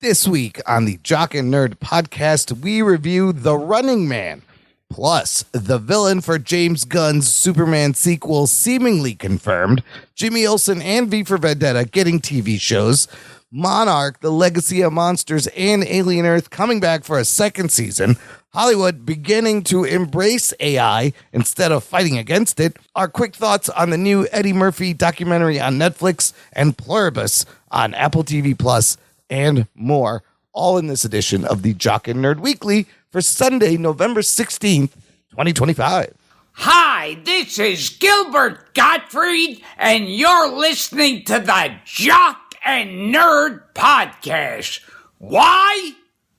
This week on the Jock and Nerd Podcast, we review The Running Man, plus the villain for James Gunn's Superman sequel seemingly confirmed, Jimmy Olsen and V for Vendetta getting TV shows, Monarch, The Legacy of Monsters, and Alien Earth coming back for a second season, Hollywood beginning to embrace AI instead of fighting against it, our quick thoughts on the new Eddie Murphy documentary on Netflix, and Pluribus on Apple TV Plus, and more, all in this edition of the Jock and Nerd Weekly for Sunday, November 16th, 2025. Hi, this is Gilbert Gottfried, and you're listening to the Jock and Nerd Podcast. Why?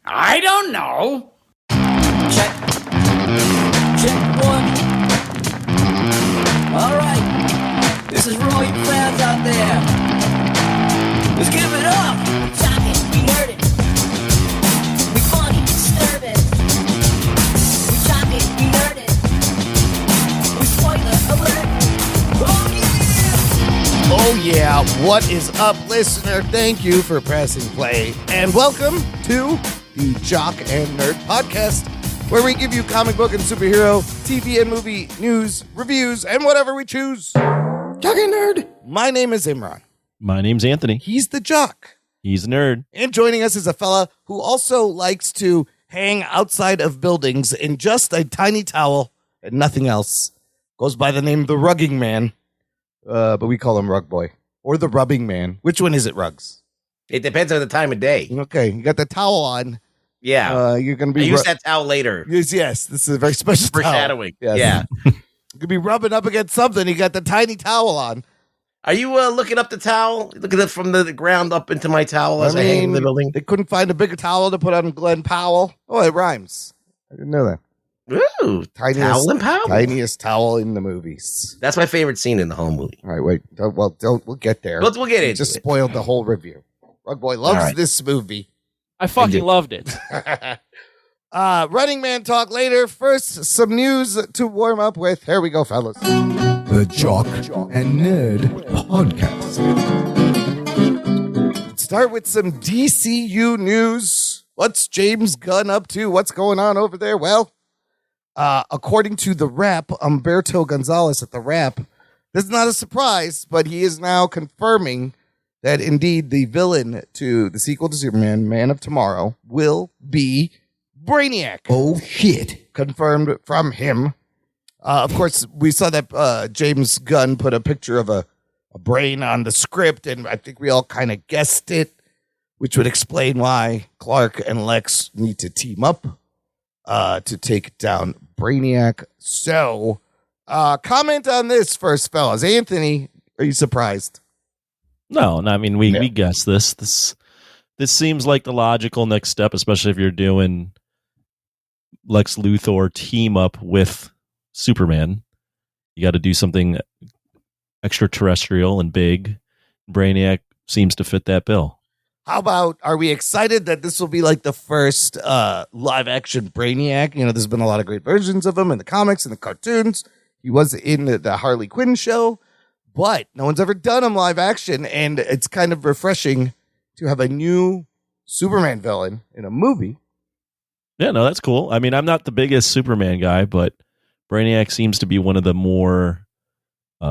I don't know. Check. Check one. All right. This is for all you fans out there. Let's give it up. Talking, we nerd it. We funny, disturb it. We talking, we nerd it. We spoiler alert. Oh yeah, what is up, listener? Thank you for pressing play, and welcome to the Jock and Nerd Podcast, where we give you comic book and superhero, TV and movie news, reviews, and whatever we choose. Jock and Nerd. My name is Imran. My name's Anthony. He's the Jock. He's a nerd. And joining us is a fella who also likes to hang outside of buildings in just a tiny towel and nothing else. Goes by the name The Rugging Man, but we call him Rugboy. Or The Rubbing Man. Which one is it, Rugs? It depends on the time of day. Okay, you got the towel on. Yeah. You're going to be... I use that towel later. Yes, this is a very special towel. Foreshadowing. Yes. Yeah. You could be rubbing up against something. You got the tiny towel on. Are you looking up the towel? Looking at from the ground up into my towel as I hang in the building? They couldn't find a bigger towel to put on Glenn Powell. Oh, it rhymes. I didn't know that. Ooh, towel and Powell. Tiniest towel in the movies. That's my favorite scene in the whole movie. All right, wait. We'll get there. We'll get it. Just spoiled the whole review. Rugboy loves this movie. I fucking loved it. Running Man talk later. First, some news to warm up with. Here we go, fellas. The Jock and Nerd Podcast. Start with some DCU news. What's James Gunn up to? What's going on over there? Well, according to The Wrap, Humberto Gonzalez at The Wrap, this is not a surprise, but he is now confirming that indeed the villain to the sequel to Superman, Man of Tomorrow, will be Brainiac. Oh, shit. Confirmed from him. Of course, we saw that James Gunn put a picture of a brain on the script, and I think we all kind of guessed it, which would explain why Clark and Lex need to team up to take down Brainiac. So, comment on this first, fellas. Anthony, are you surprised? No, I mean, we guessed this. This seems like the logical next step, especially if you're doing Lex Luthor team up with Superman. You got to do something extraterrestrial and big. Brainiac seems to fit that bill. How about, are we excited that this will be like the first live action Brainiac? You know, there's been a lot of great versions of him in the comics and the cartoons. He was in the Harley Quinn show, but no one's ever done him live action, and it's kind of refreshing to have a new Superman villain in a movie. Yeah, no, that's cool. I mean, I'm not the biggest Superman guy, but Brainiac seems to be one of the more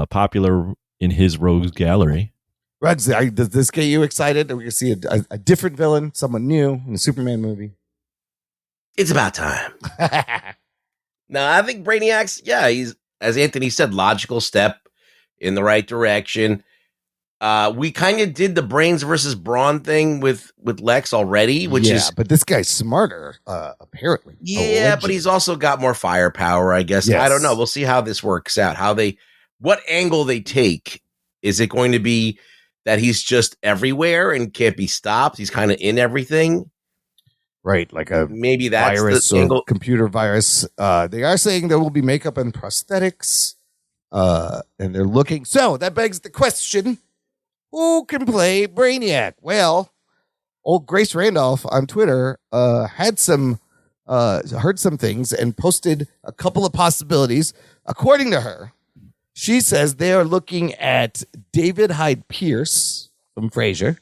popular in his rogues gallery. Rugs, does this get you excited that we're going to see a different villain, someone new in a Superman movie? It's about time. No, I think Brainiac's, he's, as Anthony said, logical step in the right direction. We kind of did the brains versus brawn thing with Lex already, which is... but this guy's smarter, apparently. Yeah, but he's also got more firepower, I guess. Yes. I don't know. We'll see how this works out. What angle they take. Is it going to be that he's just everywhere and can't be stopped? He's kind of in everything. Right, like a maybe that's virus the or angle. Computer virus. They are saying there will be makeup and prosthetics, and they're looking. So that begs the question: who can play Brainiac? Well, old Grace Randolph on Twitter heard some things and posted a couple of possibilities. According to her, she says they are looking at David Hyde Pierce from Frasier.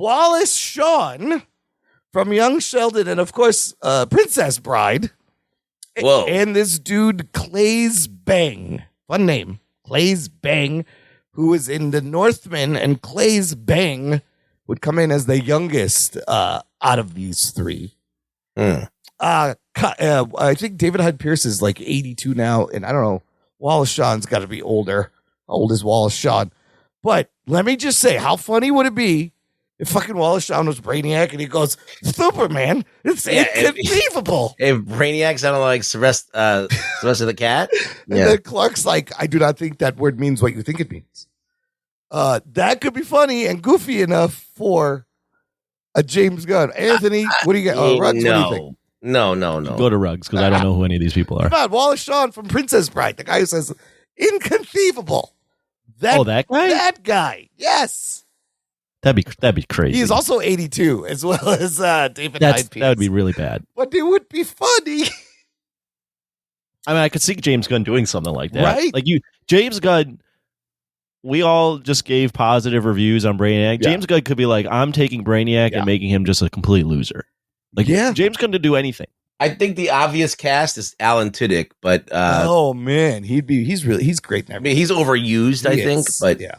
Wallace Shawn from Young Sheldon, and of course, Princess Bride. Whoa. And this dude, Claes Bang. Fun name. Claes Bang, who was in The Northman, and Claes Bang would come in as the youngest out of these three. I think David Hyde Pierce is like 82 now, and I don't know, Wallace Shawn's got to be older. How old is Wallace Shawn? But let me just say, how funny would it be if fucking Wallace Shawn was Brainiac and he goes, Superman, it's inconceivable. If Brainiac sounded like Sylvester the Cat. And then Clark's like, I do not think that word means what you think it means. That could be funny and goofy enough for a James Gunn. Anthony, what do you got? Ruggs, what do you think? No. Go to Ruggs, because I don't know who any of these people are. Come on, Wallace Shawn from Princess Bride, the guy who says, inconceivable. That guy? That guy, yes. That'd be crazy. He is also 82, as well as David Hyde Pierce. That would be really bad. But it would be funny. I mean, I could see James Gunn doing something like that. Right? Like James Gunn, we all just gave positive reviews on Brainiac. Yeah. James Gunn could be like, I'm taking Brainiac and making him just a complete loser. Like, James Gunn could do anything. I think the obvious cast is Alan Tudyk, but oh man, he's great in everything. I mean, he's overused, I think, but yeah.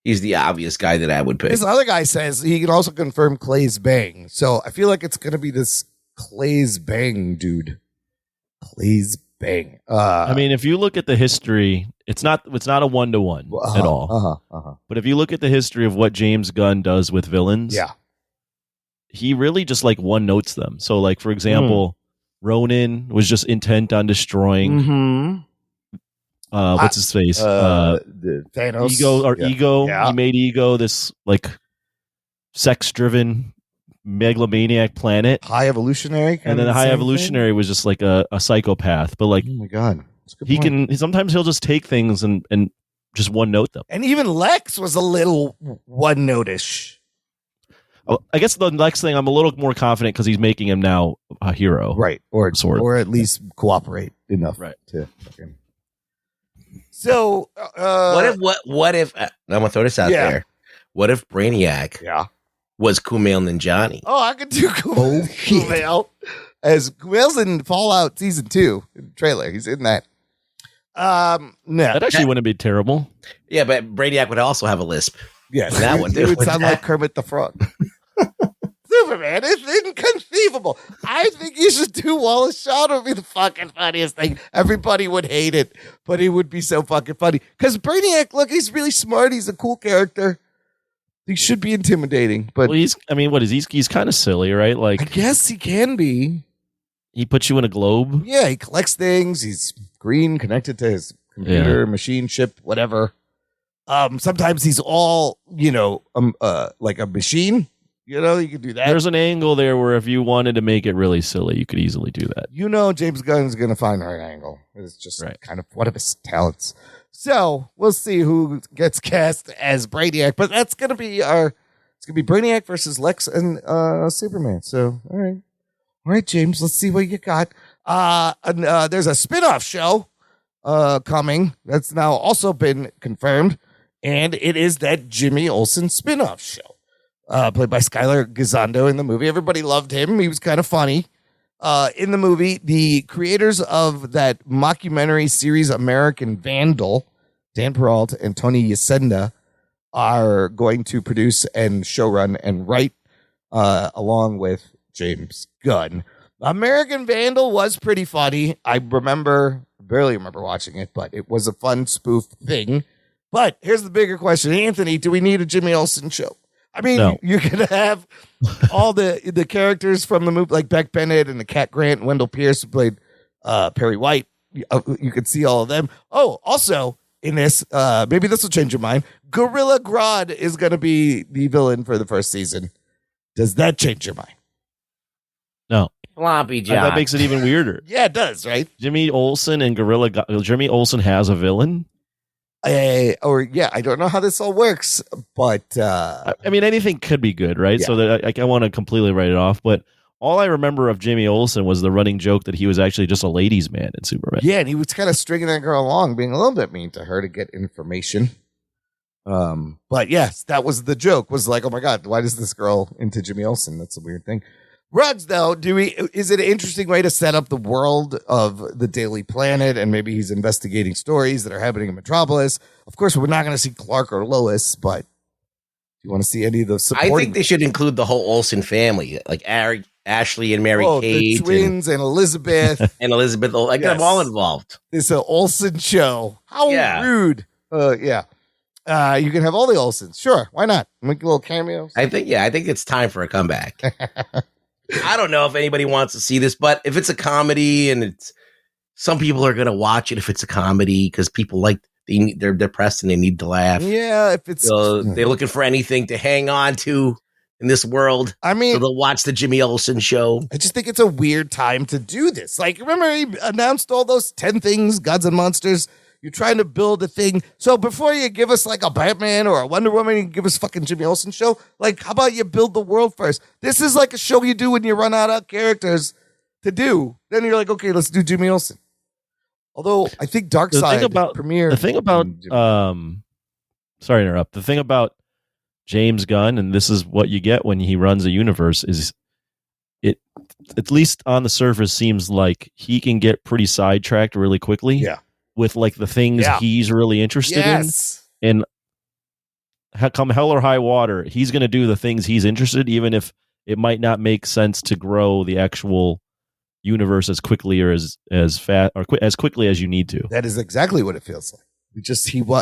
He's the obvious guy that I would pick. This other guy says he can also confirm Claes Bang. So I feel like it's going to be this Claes Bang dude. Claes Bang. I mean, if you look at the history, it's not a 1-to-1 at all. But if you look at the history of what James Gunn does with villains, he really just like one notes them. So like, for example, Ronan was just intent on destroying what's his face? Thanos. Ego. Yeah. He made Ego this like sex-driven megalomaniac planet. High evolutionary. And then the high evolutionary was just like a psychopath. But like, oh my God. Sometimes he'll just take things and just one note them. And even Lex was a little one notish. I guess the next thing, I'm a little more confident because he's making him now a hero. Right. Or at least cooperate enough. Right. To fucking... So what if I'm gonna throw this out there? What if Brainiac was Kumail Nanjiani? Oh, I could do Kumail as Kumail's in Fallout Season 2 in the trailer. He's in that. No, that actually wouldn't be terrible. Yeah, but Brainiac would also have a lisp. Yes, that one. It would sound like Kermit the Frog. Superman is inconceivable. I think you should do Wallace Shawn. Would be the fucking funniest thing. Everybody would hate it, but it would be so fucking funny. Because Brainiac, look, he's really smart. He's a cool character. He should be intimidating, but he's kind of silly, right? Like, I guess he can be. He puts you in a globe. Yeah, he collects things. He's green, connected to his computer, machine, ship, whatever. Sometimes he's all, like a machine. You can do that. There's an angle there where if you wanted to make it really silly, you could easily do that. James Gunn's going to find the right angle. It's just kind of one of his talents. So we'll see who gets cast as Brainiac, but that's going to be it's going to be Brainiac versus Lex and Superman. So, all right, James, let's see what you got. There's a spinoff show coming that's now also been confirmed, and it is that Jimmy Olsen spinoff show. Played by Skylar Gisondo in the movie. Everybody loved him. He was kind of funny. In the movie, the creators of that mockumentary series American Vandal, Dan Peralta and Tony Yacenda, are going to produce and showrun and write along with James Gunn. American Vandal was pretty funny. I barely remember watching it, but it was a fun spoof thing. But here's the bigger question. Anthony, do we need a Jimmy Olsen show? I mean, no. You could have all the characters from the movie, like Beck Bennett and the Cat Grant and Wendell Pierce, who played Perry White. You could see all of them. Oh, also in this, maybe this will change your mind. Gorilla Grodd is going to be the villain for the first season. Does that change your mind? No. Floppy Jock. That makes it even weirder. Yeah, it does, right? Jimmy Olsen and Jimmy Olsen has a villain? I don't know how this all works, but I mean, anything could be good, right? Yeah. So that I want to completely write it off, but all I remember of Jimmy Olsen was the running joke that he was actually just a ladies' man in Superman. Yeah, and he was kind of stringing that girl along, being a little bit mean to her to get information. But yes, that was the joke. Was like, oh my god, why does this girl into Jimmy Olsen? That's a weird thing. Rugs, though, is it an interesting way to set up the world of the Daily Planet, and maybe he's investigating stories that are happening in Metropolis? Of course, we're not going to see Clark or Lois, but do you want to see any of the supporting? I think they should include the whole Olsen family, like Ashley and Mary Kate, the twins and Elizabeth and Elizabeth. I get them all involved. It's an Olsen show. How rude! You can have all the Olsens. Sure, why not? Make little cameos. I think it's time for a comeback. I don't know if anybody wants to see this, but if it's a comedy and some people are going to watch it if it's a comedy because people they're depressed and they need to laugh. Yeah, if it's they're looking for anything to hang on to in this world. I mean, so they'll watch the Jimmy Olsen show. I just think it's a weird time to do this. Like, remember he announced all those 10 things, Gods and Monsters. You're trying to build a thing. So before you give us like a Batman or a Wonder Woman, you can give us fucking Jimmy Olsen show. Like, how about you build the world first? This is like a show you do when you run out of characters to do. Then you're like, okay, let's do Jimmy Olsen. Although I think Darkseid premiered. The thing about, sorry to interrupt. The thing about James Gunn, and this is what you get when he runs a universe, is it, at least on the surface, seems like he can get pretty sidetracked really quickly. Yeah. With like the things he's really interested in, and come hell or high water, he's going to do the things he's interested, even if it might not make sense to grow the actual universe as quickly or as fast or as quickly as you need to. That is exactly what it feels like.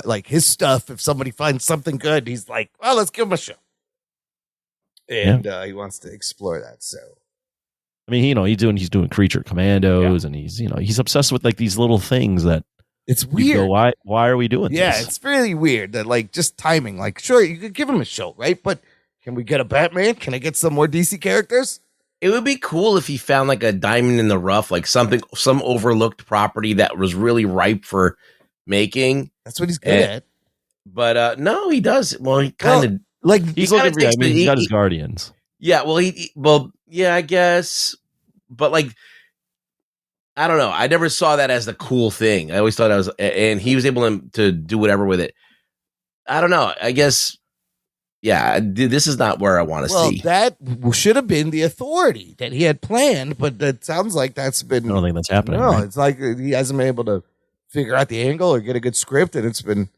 Like his stuff. If somebody finds something good, he's like, well, let's give him a show, and he wants to explore that. So. I mean, he's doing Creature Commandos, and he's obsessed with like these little things that. It's weird. Go, why are we doing this? Yeah, it's really weird that like just timing. Like, sure, you could give him a show, right? But can we get a Batman? Can I get some more DC characters? It would be cool if he found like a diamond in the rough, like some overlooked property that was really ripe for making. That's what he's good at. But no, he does. Well, he kind of like he's looking for. I mean, he's got his Guardians. Yeah, well, I guess, but like. I don't know. I never saw that as the cool thing. I always thought I was, and he was able to do whatever with it. I don't know. I guess, yeah, this is not where I want to see. Well, that should have been the Authority that he had planned, but it sounds like that's been. I don't think that's happening. No, right? It's like he hasn't been able to figure out the angle or get a good script, and it's been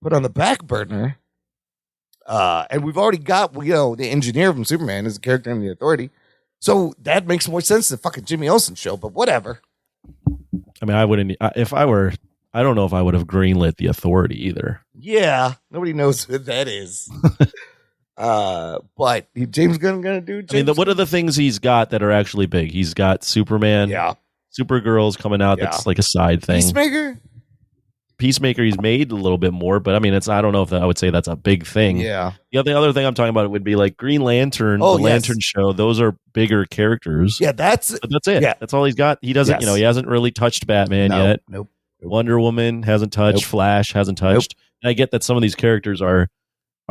put on the back burner. And we've already got, the engineer from Superman is a character in the Authority. So that makes more sense than fucking Jimmy Olsen show, but whatever. I mean, I wouldn't. If I were, I don't know if I would have greenlit the Authority either. Yeah, nobody knows who that is. But James Gunn gonna do. What are the things he's got that are actually big? He's got Superman. Yeah. Supergirl's coming out. That's like a side thing. Peacemaker. He's made a little bit more, but I mean, I don't know if I would say that's a big thing. Yeah. The other thing I'm talking about would be like Green Lantern, Lantern show. Those are bigger characters. Yeah, that's it. Yeah. That's all he's got. He doesn't, he hasn't really touched Batman yet. Nope. Wonder Woman hasn't touched. Flash hasn't touched. And I get that some of these characters are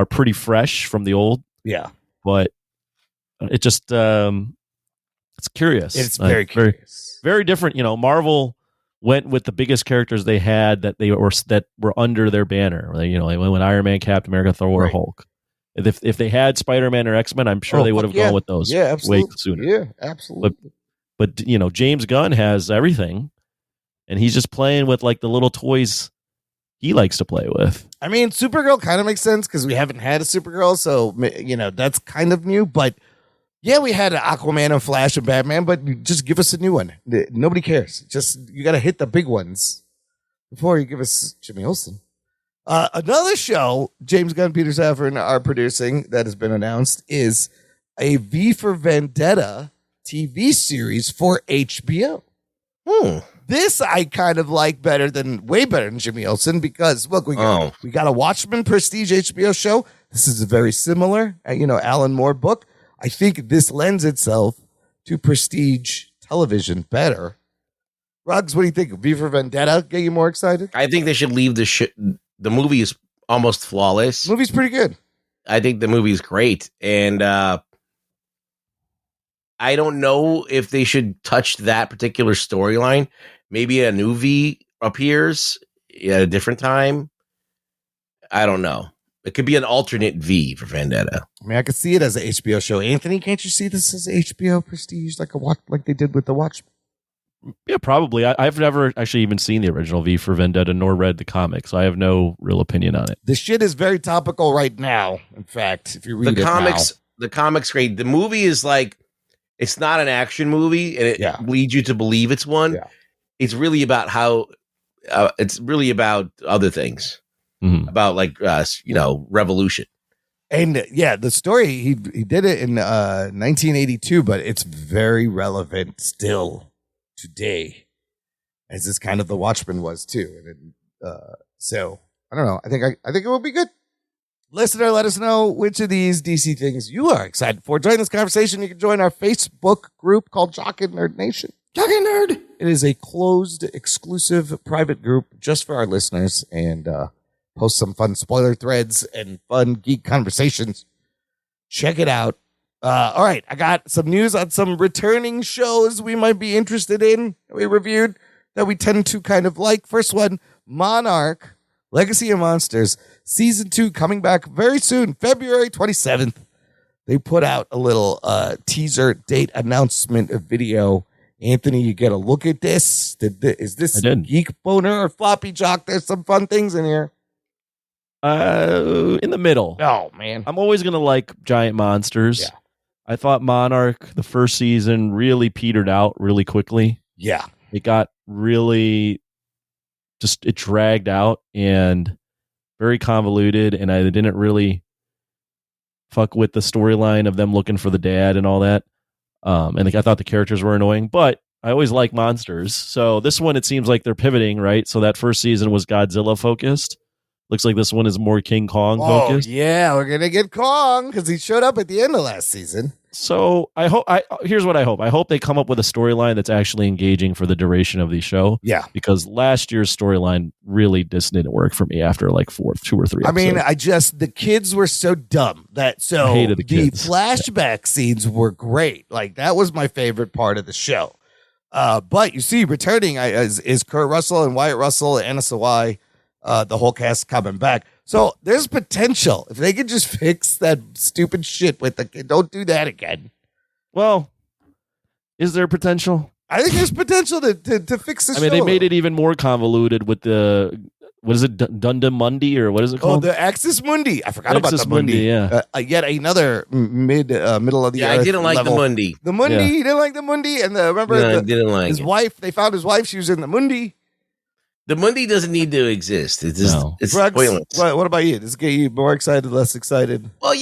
pretty fresh from the old. Yeah. But it just, it's curious. It's very curious. Very different. Marvel went with the biggest characters they had that were under their banner. They went Iron Man, Captain America, Thor, Hulk. If they had Spider-Man or X-Men, I'm sure they would have gone with those way sooner. Yeah, absolutely. But James Gunn has everything, and he's just playing with like the little toys he likes to play with. I mean, Supergirl kind of makes sense because we haven't had a Supergirl, so that's kind of new. But yeah, we had Aquaman and Flash and Batman, but just give us a new one. Nobody cares. Just you got to hit the big ones before you give us Jimmy Olsen. Another show James Gunn, Peter Safran are producing that has been announced is a V for Vendetta TV series for HBO. This I kind of like way better than Jimmy Olsen because look, we got a Watchmen Prestige HBO show. This is a very similar, Alan Moore book. I think this lends itself to prestige television better. Ruggs, what do you think? V for Vendetta get you more excited? I think they should leave the movie is almost flawless. The movie's pretty good. I think the movie's great. And I don't know if they should touch that particular storyline. Maybe a new V appears at a different time. I don't know. It could be an alternate V for Vendetta. I mean, I could see it as an HBO show. Anthony, can't you see this as HBO prestige, like they did with The Watchmen? Yeah, probably. I've never actually even seen the original V for Vendetta nor read the comics, so I have no real opinion on it. The shit is very topical right now. In fact, if you read the comics great. The movie is like, it's not an action movie, and it leads you to believe it's one. Yeah. It's really about it's really about other things, about like revolution. And the story he did it in 1982, but it's very relevant still today, as this kind of The Watchmen was too. And so I don't know. I think it will be good. Listener, let us know which of these DC things you are excited for. Join this conversation. You can join our Facebook group called Jock and Nerd Nation. Jock and Nerd. It is a closed, exclusive, private group just for our listeners, and post some fun spoiler threads and fun geek conversations. Check it out. All right, I got some news on some returning shows we might be interested in that we reviewed that we tend to kind of like. First one, Monarch, Legacy of Monsters, Season 2 coming back very soon, February 27th. They put out a little teaser date announcement video. Anthony, you get a look at this. Is this Geek Boner or Floppy Jock? There's some fun things in here. In the middle. Oh, man. I'm always going to like giant monsters. Yeah. I thought Monarch, the first season, really petered out really quickly. Yeah. It got really it dragged out and very convoluted, and I didn't really fuck with the storyline of them looking for the dad and all that. And I thought the characters were annoying, but I always like monsters. So this one, it seems like they're pivoting, right? So that first season was Godzilla focused. Looks like this one is more King Kong focused. Yeah, we're going to get Kong because he showed up at the end of last season. So here's what I hope. I hope they come up with a storyline that's actually engaging for the duration of the show. Yeah. Because last year's storyline really just didn't work for me after like 2 or 3 episodes. I mean, the kids were so dumb I hated the kids. Flashback scenes were great. Like, that was my favorite part of the show. But you see, returning is Kurt Russell and Wyatt Russell and Anna Sawai. The whole cast coming back. So there's potential. If they could just fix that stupid shit with the kid, don't do that again. Well, is there potential? I think there's potential to fix this. I mean, they made it even more convoluted with the, what is it, Dunda Mundi, or what is it called? Oh, the Axis Mundi. I forgot about the Mundi. Yeah. Yet another middle of the earth. I didn't like level. the Mundi. The Mundi, yeah. You didn't like the Mundi? And I didn't like his wife, they found his wife, she was in the Mundi. The Mundi doesn't need to exist. It's just, it's pointless. What about you? Does it get you more excited, less excited? Well,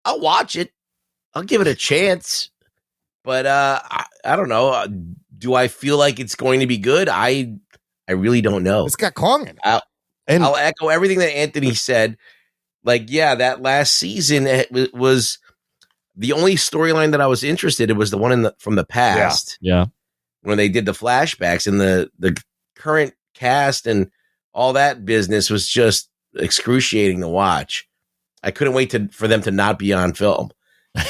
I'll watch it. I'll give it a chance. But I don't know. Do I feel like it's going to be good? I really don't know. It's got Kong in it. I'll echo everything that Anthony said. Like, yeah, that last season it was the only storyline that I was interested in was the one from the past. Yeah. When they did the flashbacks, and the current cast and all that business was just excruciating to watch. I couldn't wait for them to not be on film.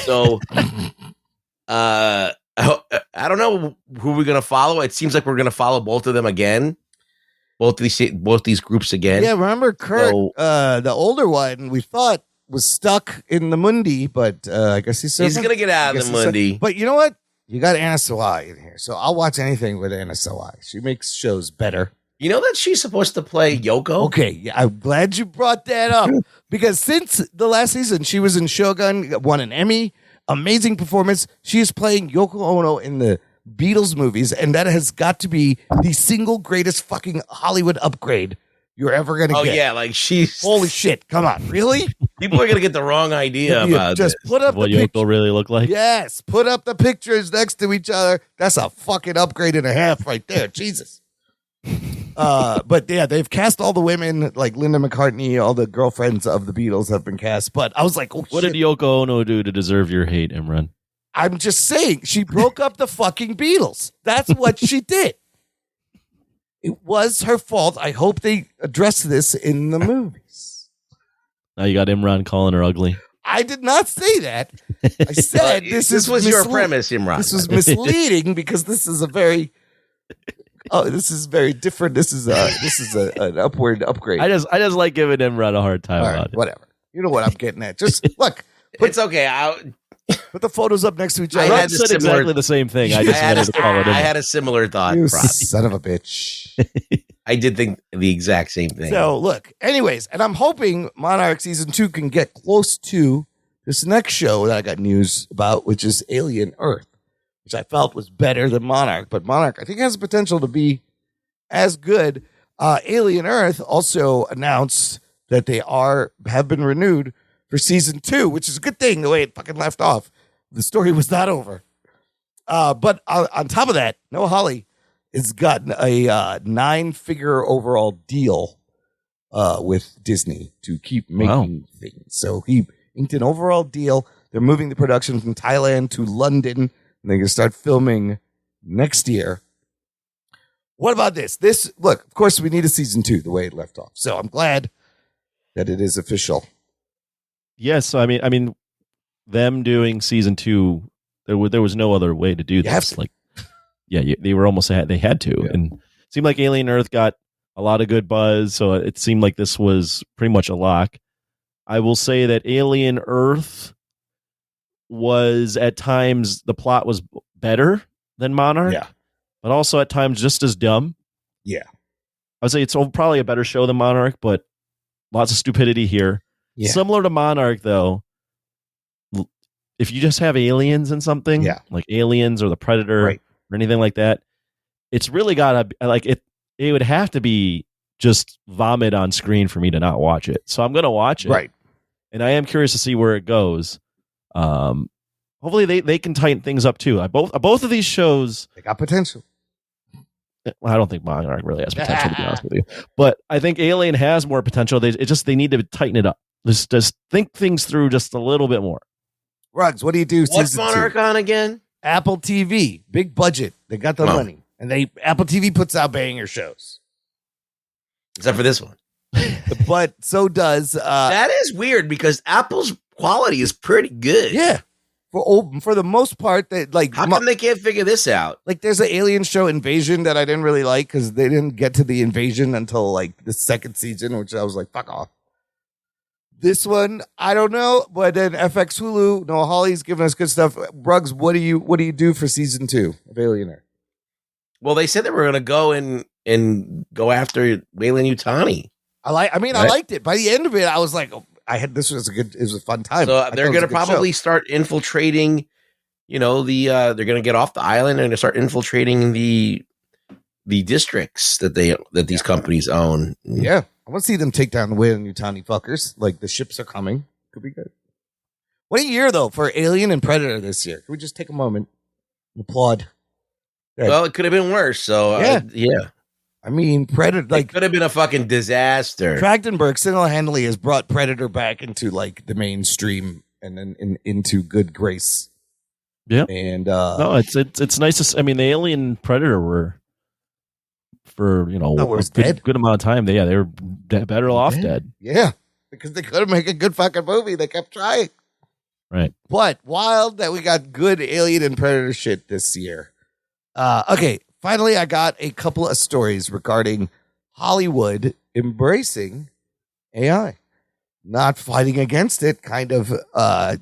So, I don't know who we're going to follow. It seems like we're going to follow both of them again. Both these groups again. Yeah, remember Kurt, the older one, we thought was stuck in the Mundi, but I guess he's going to get out of the Mundi. But you know what? You got Anna Sawai in here, so I'll watch anything with Anna Sawai. She makes shows better. You know that she's supposed to play Yoko? Okay, yeah, I'm glad you brought that up, because since the last season, she was in Shogun, won an Emmy, amazing performance. She is playing Yoko Ono in the Beatles movies, and that has got to be the single greatest fucking Hollywood upgrade you're ever going to get. Oh, yeah, like she's... Holy shit, come on, really? People are going to get the wrong idea about just this. Put up what the Yoko really look like? Yes, put up the pictures next to each other. That's a fucking upgrade and a half right there. Jesus. But yeah, they've cast all the women, like Linda McCartney, all the girlfriends of the Beatles have been cast. But I was like, oh, what did Yoko Ono do to deserve your hate, Imran? I'm just saying, she broke up the fucking Beatles. That's what she did. It was her fault. I hope they address this in the movies. Now you got Imran calling her ugly. I did not say that. I said this was your premise, Imran. This was misleading because this is a very Oh, this is very different. This is an upward upgrade. I just like giving Imran a hard time All about right, it. whatever. You know what I'm getting at. Just look. It's okay. Put the photos up next to each I other. had Rob said exactly the same thing. I just wanted to call it in. I had a similar thought. You Robbie. son of a bitch. I did think the exact same thing. So look, anyways, and I'm hoping Monarch season 2 can get close to this next show that I got news about, which is Alien Earth, which I felt was better than Monarch, but Monarch I think has the potential to be as good. Alien Earth also announced that they have been renewed for season 2, which is a good thing the way it fucking left off. The story was not over. But on top of that, Noah Hawley has gotten a 9-figure overall deal with Disney to keep making things. So he inked an overall deal. They're moving the production from Thailand to London, and they're going to start filming next year. What about this? Look, of course, we need a season 2 the way it left off. So I'm glad that it is official. Yes, I mean, them doing season 2, there was no other way to do this. They were almost they had to, and it seemed like Alien Earth got a lot of good buzz, so it seemed like this was pretty much a lock. I will say that Alien Earth was at times the plot was better than Monarch, but also at times just as dumb. Yeah, I would say it's probably a better show than Monarch, but lots of stupidity here. Yeah. Similar to Monarch, though, if you just have aliens in something, like Aliens or the Predator or anything like that, it's really got to like it. It would have to be just vomit on screen for me to not watch it. So I'm going to watch it, right? And I am curious to see where it goes. Hopefully they can tighten things up too. Both of these shows, they got potential. Well, I don't think Monarch really has potential to be honest with you, but I think Alien has more potential. They need to tighten it up. Just think things through just a little bit more. Ruggs, what do you do? What's Monarch on again? Apple TV, big budget. They got the money, and Apple TV puts out banger shows. Except for this one, but so does that is weird because Apple's quality is pretty good. Yeah, for the most part, how come they can't figure this out? Like, there's an alien show, Invasion, that I didn't really like because they didn't get to the invasion until like the second season, which I was like, fuck off. This one, I don't know, but then FX Hulu, Noah Hawley's giving us good stuff. Bruggs, what do you do for season 2 of Alien Earth? Well, they said they were going to go and go after Weyland Yutani. I liked it. By the end of it, I was like, it was a fun time. So they're going to probably start infiltrating, they're going to get off the island and start infiltrating the districts that these companies own. Yeah. I want to see them take down the Weyland Yutani fuckers. Like, the ships are coming. Could be good. What a year, though, for Alien and Predator this year. Can we just take a moment and applaud? Well, it could have been worse. So, yeah. I mean, Predator, it could have been a fucking disaster. Trachtenberg single-handedly has brought Predator back into, like, the mainstream and then into good grace. Yeah. And, no, it's nice to see. I mean, the Alien Predator were, for a good amount of time, they were better off dead. Yeah, because they couldn't make a good fucking movie. They kept trying. Right. But wild that we got good Alien and Predator shit this year. Okay, finally, I got a couple of stories regarding Hollywood embracing AI, not fighting against it, kind of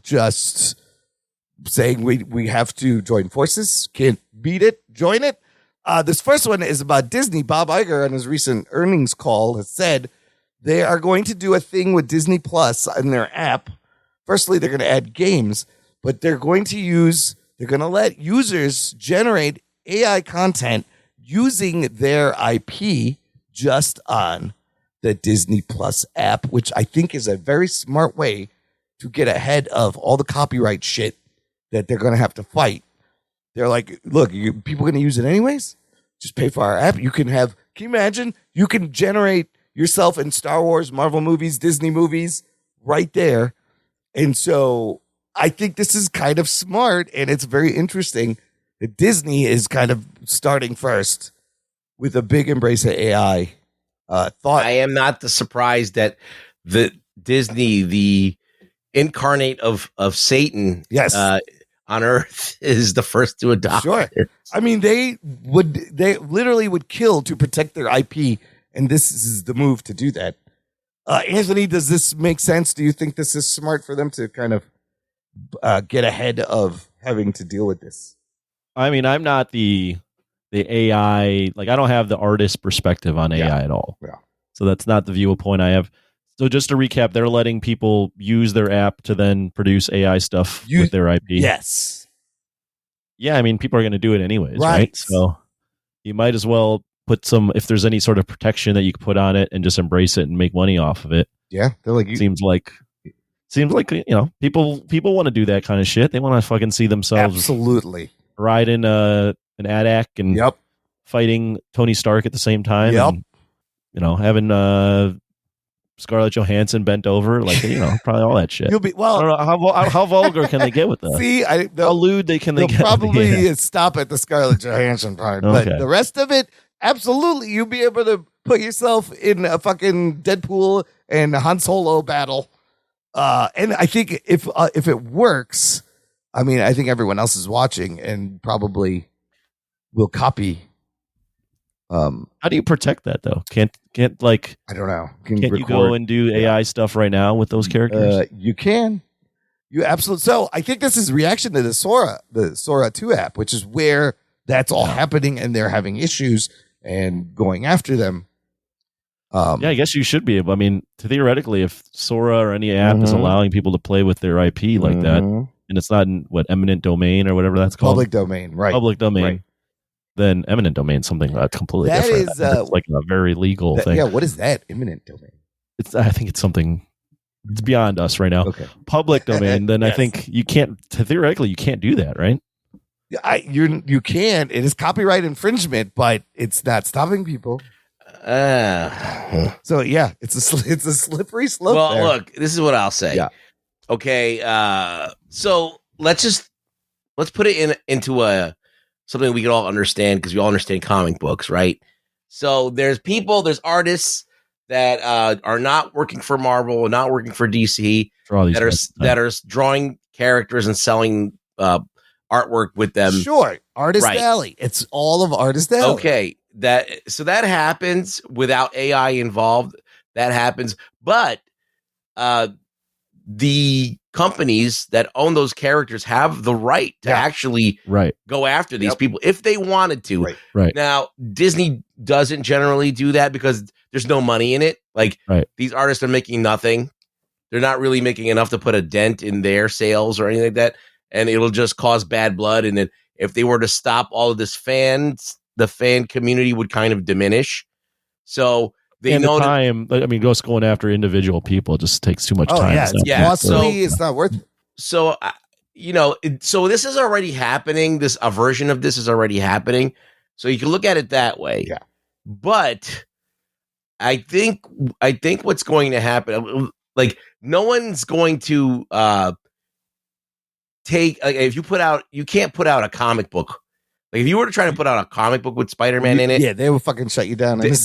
just saying we have to join forces, can't beat it, join it. This first one is about Disney. Bob Iger, on his recent earnings call, has said they are going to do a thing with Disney Plus in their app. Firstly, they're going to add games, but they're going to let users generate AI content using their IP just on the Disney Plus app, which I think is a very smart way to get ahead of all the copyright shit that they're going to have to fight. They're like, look, people are going to use it anyways? Just pay for our app. Can you imagine? You can generate yourself in Star Wars, Marvel movies, Disney movies right there. And so I think this is kind of smart, and it's very interesting that Disney is kind of starting first with a big embrace of AI. I am not surprised that the Disney, the incarnate of Satan, yes, on earth is the first to adopt Sure. it. I mean, they literally would kill to protect their IP, and this is the move to do that. Anthony, does this make sense? Do you think this is smart for them to kind of get ahead of having to deal with this? I mean, I'm not the AI, like I don't have the artist perspective on AI at all. Yeah. So that's not the viewpoint I have. So just to recap, they're letting people use their app to then produce AI stuff with their IP. Yes. Yeah, I mean, people are going to do it anyways, right? So you might as well put some, if there's any sort of protection that you could put on it and just embrace it and make money off of it. Yeah, they're like, seems like people want to do that kind of shit. They want to fucking see themselves absolutely ride in an ADAC and fighting Tony Stark at the same time. Yep. And, having Scarlett Johansson bent over, like, probably all that shit. You'll be I don't know how vulgar can they get with that? See, how lewd can they get? Probably stop at the Scarlett Johansson part, but the rest of it, absolutely, you'll be able to put yourself in a fucking Deadpool and Han Solo battle. And I think if it works, I mean, I think everyone else is watching and probably will copy. How do you protect that though? Can't like, I don't know. Can't you go and do AI stuff right now with those characters? You can. You absolutely. So I think this is reaction to the Sora 2 app, which is where that's all happening, and they're having issues and going after them. Yeah, I guess you should be able. I mean, theoretically, if Sora or any app is allowing people to play with their IP like that, and it's not in eminent domain or whatever that's called, public domain, right? Public domain. Right. Then eminent domain is something completely that different. Is, it's like a very legal thing. Yeah, what is that? Eminent domain. I think it's something. It's beyond us right now. Okay. Public domain. Then I think you can't. Theoretically, you can't do that, right? You can. It is copyright infringement, but it's not stopping people. So yeah, it's a slippery slope. Well, there. look, this is what I'll say. Yeah. Okay. So let's put it into something we can all understand, because we all understand comic books, right? So there's artists that are not working for Marvel, not working for DC, that are drawing characters and selling artwork with them. Sure, Artist Alley. It's all of Artist Alley. Okay, that happens without AI involved. That happens, but the companies that own those characters have the right to actually go after these people if they wanted to. Right. Now, Disney doesn't generally do that because there's no money in it. Like, these artists are making nothing. They're not really making enough to put a dent in their sales or anything like that. And it'll just cause bad blood. And then if they were to stop all of this the fan community would kind of diminish. So they know time. I mean, just going after individual people just takes too much time. It's not worth it. So, so this is already happening. A version of this is already happening. So you can look at it that way. Yeah. But I think what's going to happen, like, no one's going to if you can't put out a comic book. Like, if you were to try to put out a comic book with Spider-Man in it, they would fucking shut you down. Because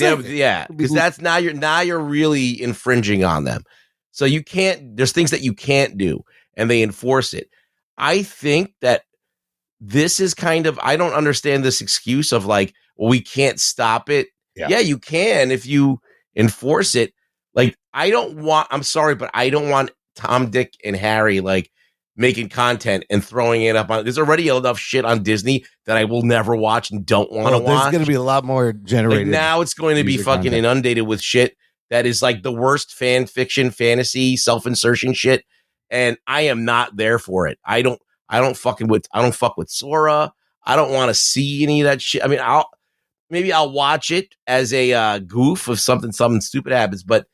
that's now you're really infringing on them. So you can't. There's things that you can't do, and they enforce it. I think that this is kind of. I don't understand this excuse of like, well, we can't stop it. Yeah, you can if you enforce it. Like, I'm sorry, but I don't want Tom, Dick, and Harry like making content and throwing it up on. There's already enough shit on Disney that I will never watch and don't want to watch. There's going to be a lot more generated. Like, now it's going to be fucking inundated with shit that is like the worst fan fiction, fantasy, self-insertion shit, and I am not there for it. I don't fuck with Sora. I don't want to see any of that shit. I mean, I'll watch it as a goof of something stupid happens, but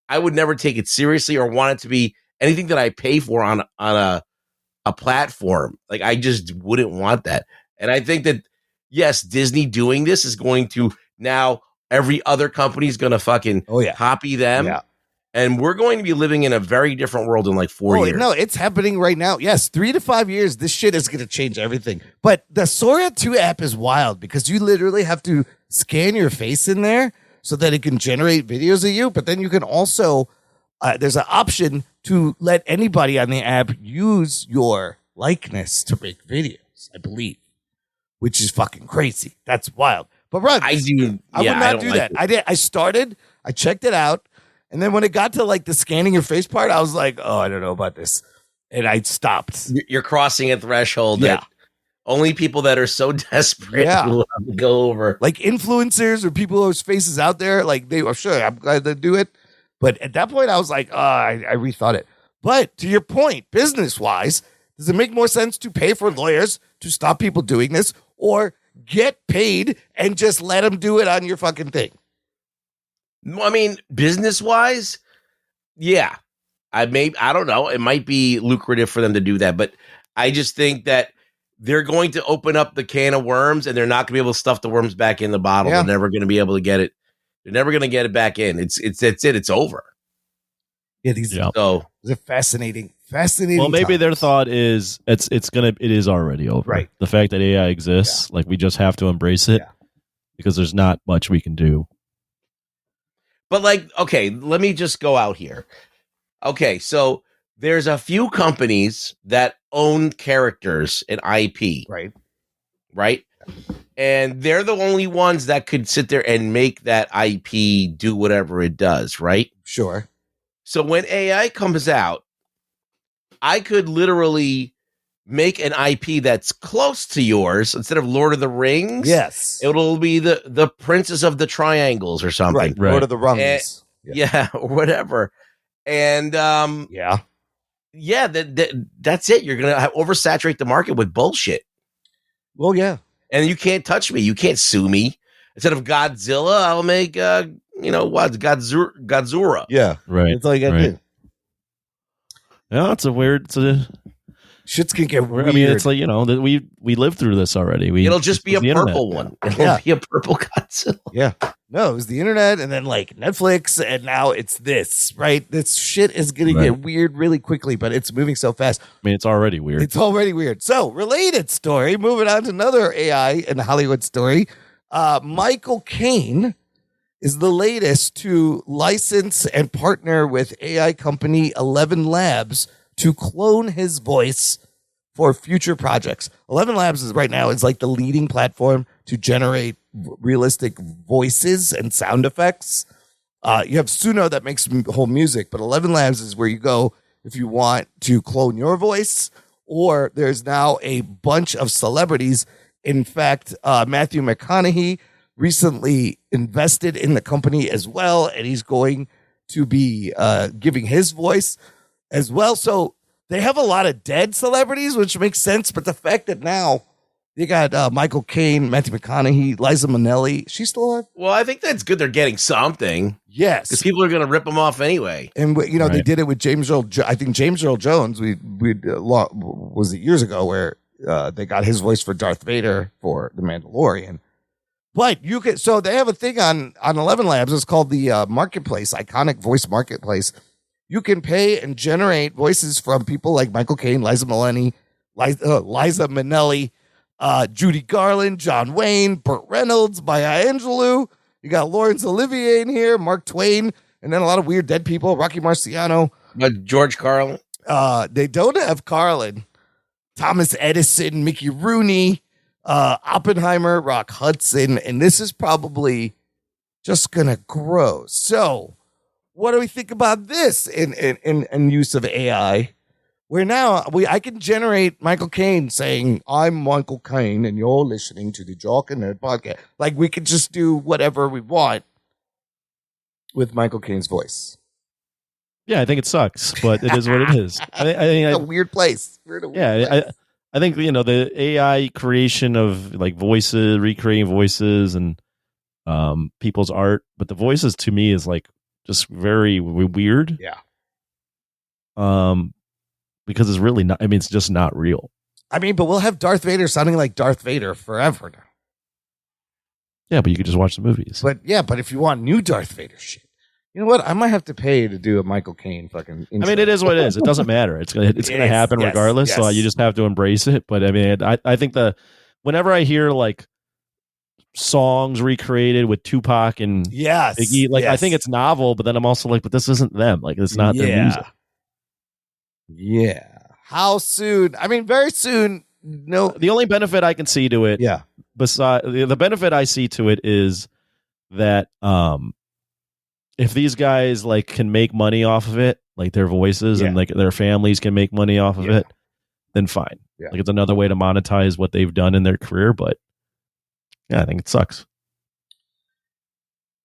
I would never take it seriously or want it to be anything that I pay for on a platform. Like, I just wouldn't want that. And I think that, yes, Disney doing this is going to, now every other company is going to fucking copy them. Yeah. And we're going to be living in a very different world in like 4 years. No, it's happening right now. Yes, 3 to 5 years, this shit is going to change everything. But the Sora 2 app is wild because you literally have to scan your face in there so that it can generate videos of you. But then you can also, there's an option to let anybody on the app use your likeness to make videos, I believe, which is fucking crazy. That's wild. But Ruggs, I would not do that. I checked it out. And then when it got to like the scanning your face part, I was like, oh, I don't know about this. And I stopped. You're crossing a threshold that only people that are so desperate will go over. Like influencers or people whose faces out there, like they were sure, I'm glad to do it. But at that point, I was like, I rethought it. But to your point, business-wise, does it make more sense to pay for lawyers to stop people doing this or get paid and just let them do it on your fucking thing? I mean, business-wise, yeah. I don't know. It might be lucrative for them to do that, but I just think that they're going to open up the can of worms and they're not going to be able to stuff the worms back in the bottle. Yeah. They're never going to be able to get it. They're never going to get it back in. That's it. It's over. Yeah, these are fascinating. Well, maybe their thought is it is already over. Right. The fact that AI exists, like we just have to embrace it because there's not much we can do. But like, okay, let me just go out here. Okay, so there's a few companies that own characters and IP. Right? And they're the only ones that could sit there and make that IP do whatever it does, right? Sure. So when AI comes out, I could literally make an IP that's close to yours instead of Lord of the Rings. Yes. It'll be the Princess of the Triangles or something. Right. Lord of the Rumbles. Yeah, or whatever. And that's it. You're going to oversaturate the market with bullshit. Well, yeah. And you can't touch me. You can't sue me. Instead of Godzilla, I'll make Godzilla. Yeah. Right. That's all you got to do. Yeah, it's a weird. Shit's gonna get weird. I mean, it's like, that we lived through this already. It'll just be a purple one. It'll be a purple Godzilla. Yeah. No, it was the internet and then like Netflix and now it's this, right? This shit is going to get weird really quickly, but it's moving so fast. I mean, it's already weird. It's already weird. So, related story, moving on to another AI and Hollywood story. Michael Caine is the latest to license and partner with AI company ElevenLabs to clone his voice for future projects. ElevenLabs is right now like the leading platform to generate realistic voices and sound effects. You have Suno that makes whole music, but ElevenLabs is where you go if you want to clone your voice, or there's now a bunch of celebrities. In fact, Matthew McConaughey recently invested in the company as well, and he's going to be giving his voice as well. So they have a lot of dead celebrities, which makes sense. But the fact that now they got Michael Caine, Matthew McConaughey, Liza Minnelli. She's still alive? Well, I think that's good. They're getting something. Yes. Because people are going to rip them off anyway. And, they did it with James Earl. I think James Earl Jones, was it years ago where they got his voice for Darth Vader for The Mandalorian. But so they have a thing on ElevenLabs. It's called the Marketplace, Iconic Voice Marketplace. You can pay and generate voices from people like Michael Caine, Liza Minnelli, Judy Garland, John Wayne, Burt Reynolds, Maya Angelou. You got Laurence Olivier in here, Mark Twain, and then a lot of weird dead people, Rocky Marciano. George Carlin. They don't have Carlin. Thomas Edison, Mickey Rooney, Oppenheimer, Rock Hudson, and this is probably just going to grow. So what do we think about this in use of AI? Where now I can generate Michael Caine saying, I'm Michael Caine and you're listening to the Jock and Nerd Podcast. Like we could just do whatever we want with Michael Caine's voice. Yeah, I think it sucks, but it is what it is. I think a weird place. I think the AI creation of like voices, recreating voices, and people's art, but the voices to me is like just very weird. Yeah. Because it's really not. I mean, it's just not real. I mean, but we'll have Darth Vader sounding like Darth Vader forever now. Yeah, but you could just watch the movies. But if you want new Darth Vader shit, you know what? I might have to pay to do a Michael Caine fucking intro. I mean, it is what it is. It doesn't matter. It's gonna happen regardless. Yes. So you just have to embrace it. But I mean, I think whenever I hear like songs recreated with Tupac and Biggie, I think it's novel. But then I'm also like, but this isn't them. Like it's not their music. Yeah. How soon? I mean, very soon. No. The only benefit I can see to it, beside the benefit I see to it is that if these guys like can make money off of it, like their voices and like their families can make money off of it, then fine. Yeah. Like it's another way to monetize what they've done in their career, but yeah, I think it sucks.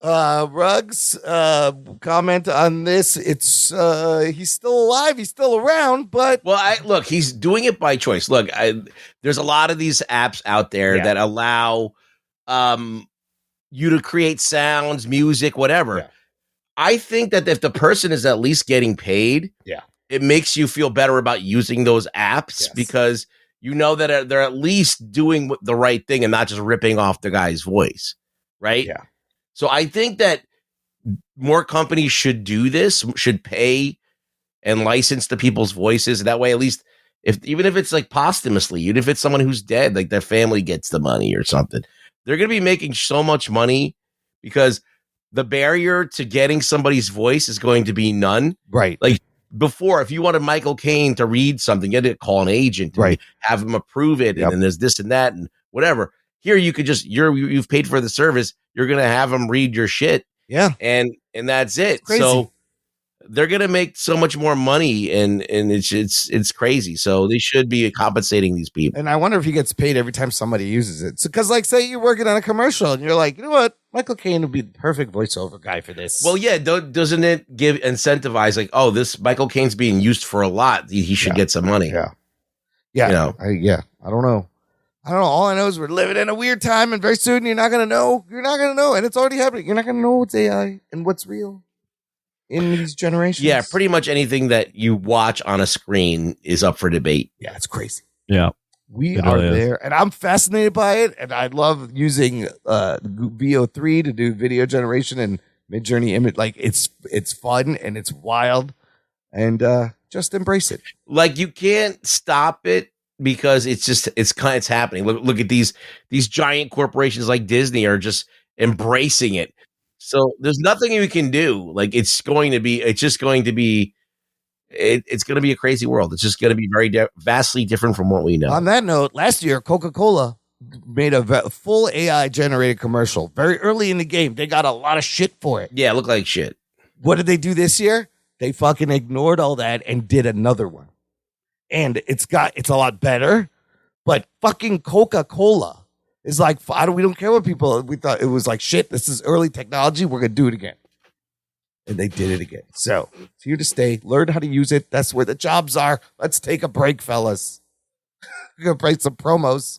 Ruggs, comment on this. It's he's still alive, he's still around, but look, he's doing it by choice. Look, there's a lot of these apps out there that allow you to create sounds, music, whatever. Yeah. I think that if the person is at least getting paid, it makes you feel better about using those apps because you know that they're at least doing the right thing and not just ripping off the guy's voice, right? Yeah. So I think that more companies should do this, should pay and license the people's voices. That way, at least even if it's like posthumously, even if it's someone who's dead, like their family gets the money or something, they're going to be making so much money because the barrier to getting somebody's voice is going to be none. Right. Like before, if you wanted Michael Caine to read something, you had to call an agent, and have him approve it, and then there's this and that and whatever. Here, you could just you've paid for the service. You're gonna have them read your shit, and that's it. So they're gonna make so much more money, and it's crazy. So they should be compensating these people. And I wonder if he gets paid every time somebody uses it. Because, like, say you're working on a commercial, and you're like, you know what, Michael Caine would be the perfect voiceover guy for this. Well, yeah, doesn't it incentivize like, oh, this Michael Caine's being used for a lot. He should get some money. Yeah. You know? I don't know. All I know is we're living in a weird time, and very soon you're not going to know. You're not going to know, and it's already happening. You're not going to know what's AI and what's real in these generations. Yeah, pretty much anything that you watch on a screen is up for debate. Yeah, it's crazy. Yeah. We are there, and I'm fascinated by it, and I love using VO3 to do video generation and Midjourney image. Like, it's fun, and it's wild, and just embrace it. Like, you can't stop it because it's happening. Look at these giant corporations like Disney are just embracing it. So there's nothing you can do. Like, it's going to be a crazy world. It's just going to be very vastly different from what we know. On that note, last year, Coca-Cola made a full AI generated commercial very early in the game. They got a lot of shit for it. Yeah, it looked like shit. What did they do this year? They fucking ignored all that and did another one. And it's a lot better, but fucking Coca-Cola is like, we don't care what people, we thought it was like shit. This is early technology. We're going to do it again. And they did it again. So it's here to stay. Learn how to use it. That's where the jobs are. Let's take a break, fellas. We're going to play some promos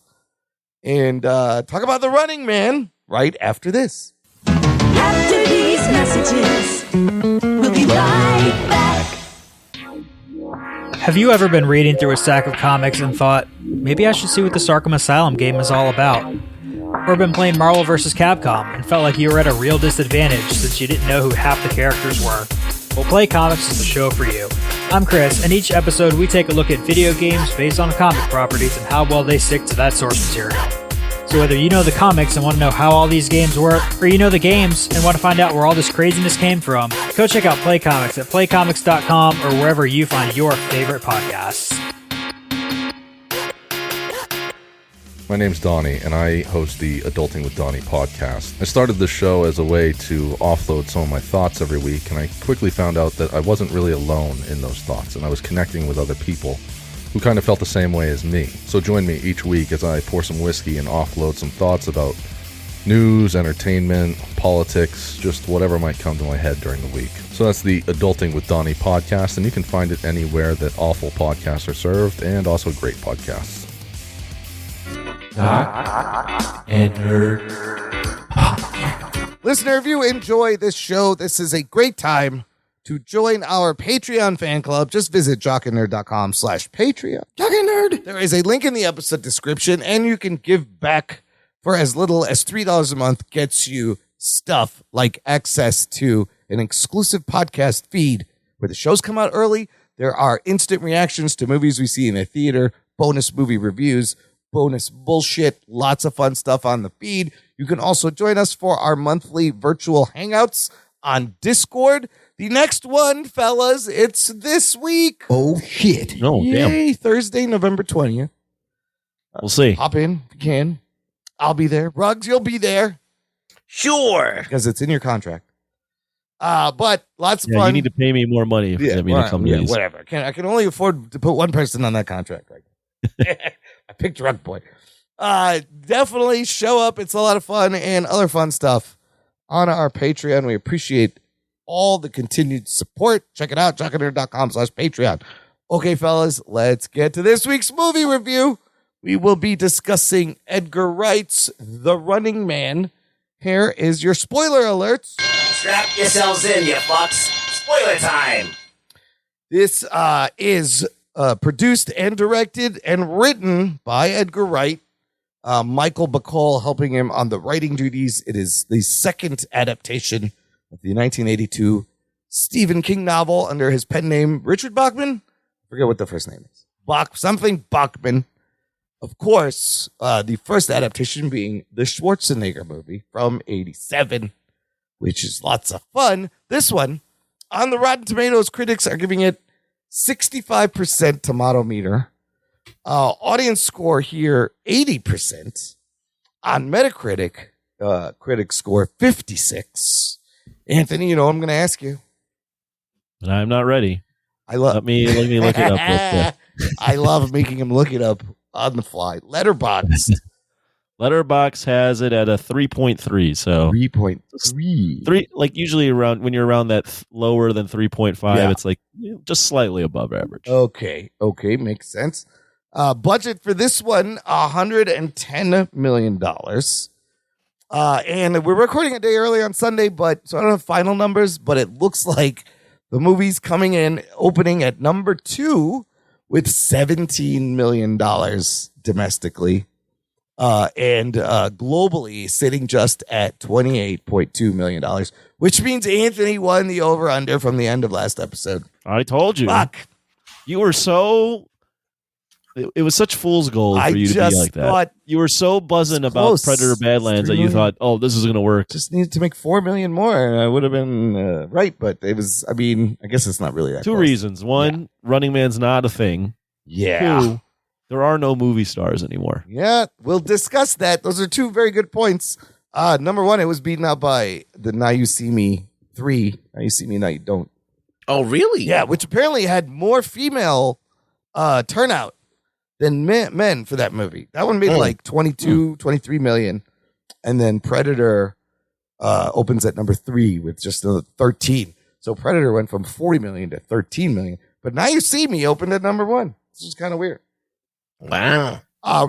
and talk about The Running Man right after this. After these messages, we'll be right back. Have you ever been reading through a stack of comics and thought, maybe I should see what this Arkham Asylum game is all about? Or been playing Marvel vs. Capcom and felt like you were at a real disadvantage since you didn't know who half the characters were? Well, Play Comics is the show for you. I'm Chris, and each episode we take a look at video games based on comic properties and how well they stick to that source material. So whether you know the comics and want to know how all these games work, or you know the games and want to find out where all this craziness came from, go check out Play Comics at playcomics.com or wherever you find your favorite podcasts. My name's Donnie, and I host the Adulting with Donnie podcast. I started this show as a way to offload some of my thoughts every week, and I quickly found out that I wasn't really alone in those thoughts, and I was connecting with other people who kind of felt the same way as me. So join me each week as I pour some whiskey and offload some thoughts about news, entertainment, politics, just whatever might come to my head during the week. So that's the Adulting with Donnie podcast, and you can find it anywhere that awful podcasts are served, and also great podcasts. Jock and Nerd. Listener, if you enjoy this show, this is a great time to join our Patreon fan club. Just visit jockandnerd.com/Patreon. Jock and Nerd. There is a link in the episode description, and you can give back for as little as $3 a month. Gets you stuff like access to an exclusive podcast feed where the shows come out early. There are instant reactions to movies we see in the theater, bonus movie reviews, bonus bullshit, lots of fun stuff on the feed. You can also join us for our monthly virtual hangouts on Discord. The next one, fellas, it's this week. Oh, shit. Oh, damn. Yay, Thursday, November 20th. We'll see. Hop in if you can. I'll be there. Ruggs, you'll be there. Sure. Because it's in your contract. But lots of Yeah, fun. you need to pay me more money if you get me to come to these. Whatever. I can only afford to put one person on that contract right now. I picked Rugboy. Definitely show up. It's a lot of fun and other fun stuff on our Patreon. We appreciate all the continued support. Check it out, jockandnerd.com/Patreon. Okay, fellas, let's get to this week's movie review. We will be discussing Edgar Wright's The Running Man. Here is your spoiler alerts. Strap yourselves in, you fucks. Spoiler time. This is produced and directed and written by Edgar Wright. Michael Bacall helping him on the writing duties. It is the second adaptation of the 1982 Stephen King novel under his pen name, Richard Bachman. I forget what the first name is. Bachman. Of course, the first adaptation being the Schwarzenegger movie from 87, which is lots of fun. This one, on the Rotten Tomatoes, critics are giving it 65% tomato meter. Audience score here, 80%. On Metacritic, critic score 56. Anthony, you know what I'm going to ask you. And I'm not ready. Let me look it up real quick. I love making him look it up on the fly. Letterboxd. Letterboxd has it at a 3.3. So 3.3. 3, like usually around when you're around that lower than 3.5, it's like just slightly above average. Okay, makes sense. Budget for this one, $110 million. And we're recording a day early on Sunday, so I don't have final numbers, but it looks like the movie's coming in, opening at number 2 with $17 million domestically. And globally sitting just at $28.2 million, which means Anthony won the over-under from the end of last episode. I told you. Fuck. You were so... It was such fool's gold for you to be like that. You were so buzzing about Predator Badlands that you thought, oh, this is going to work. Just needed to make $4 million more, and I would have been right. But it was, I guess it's not really that Two close. reasons. One, Running Man's not a thing. Yeah. 2, there are no movie stars anymore. Yeah, we'll discuss that. Those are two very good points. Number one, it was beaten out by the Now You See Me 3. Now You See Me, Now You Don't. Oh, really? Yeah, which apparently had more female turnout than men for that movie. That one made like 23 million. And then Predator opens at number 3 with just 13. So Predator went from 40 million to 13 million. But Now You See Me opened at number 1. This is kind of weird. Wow.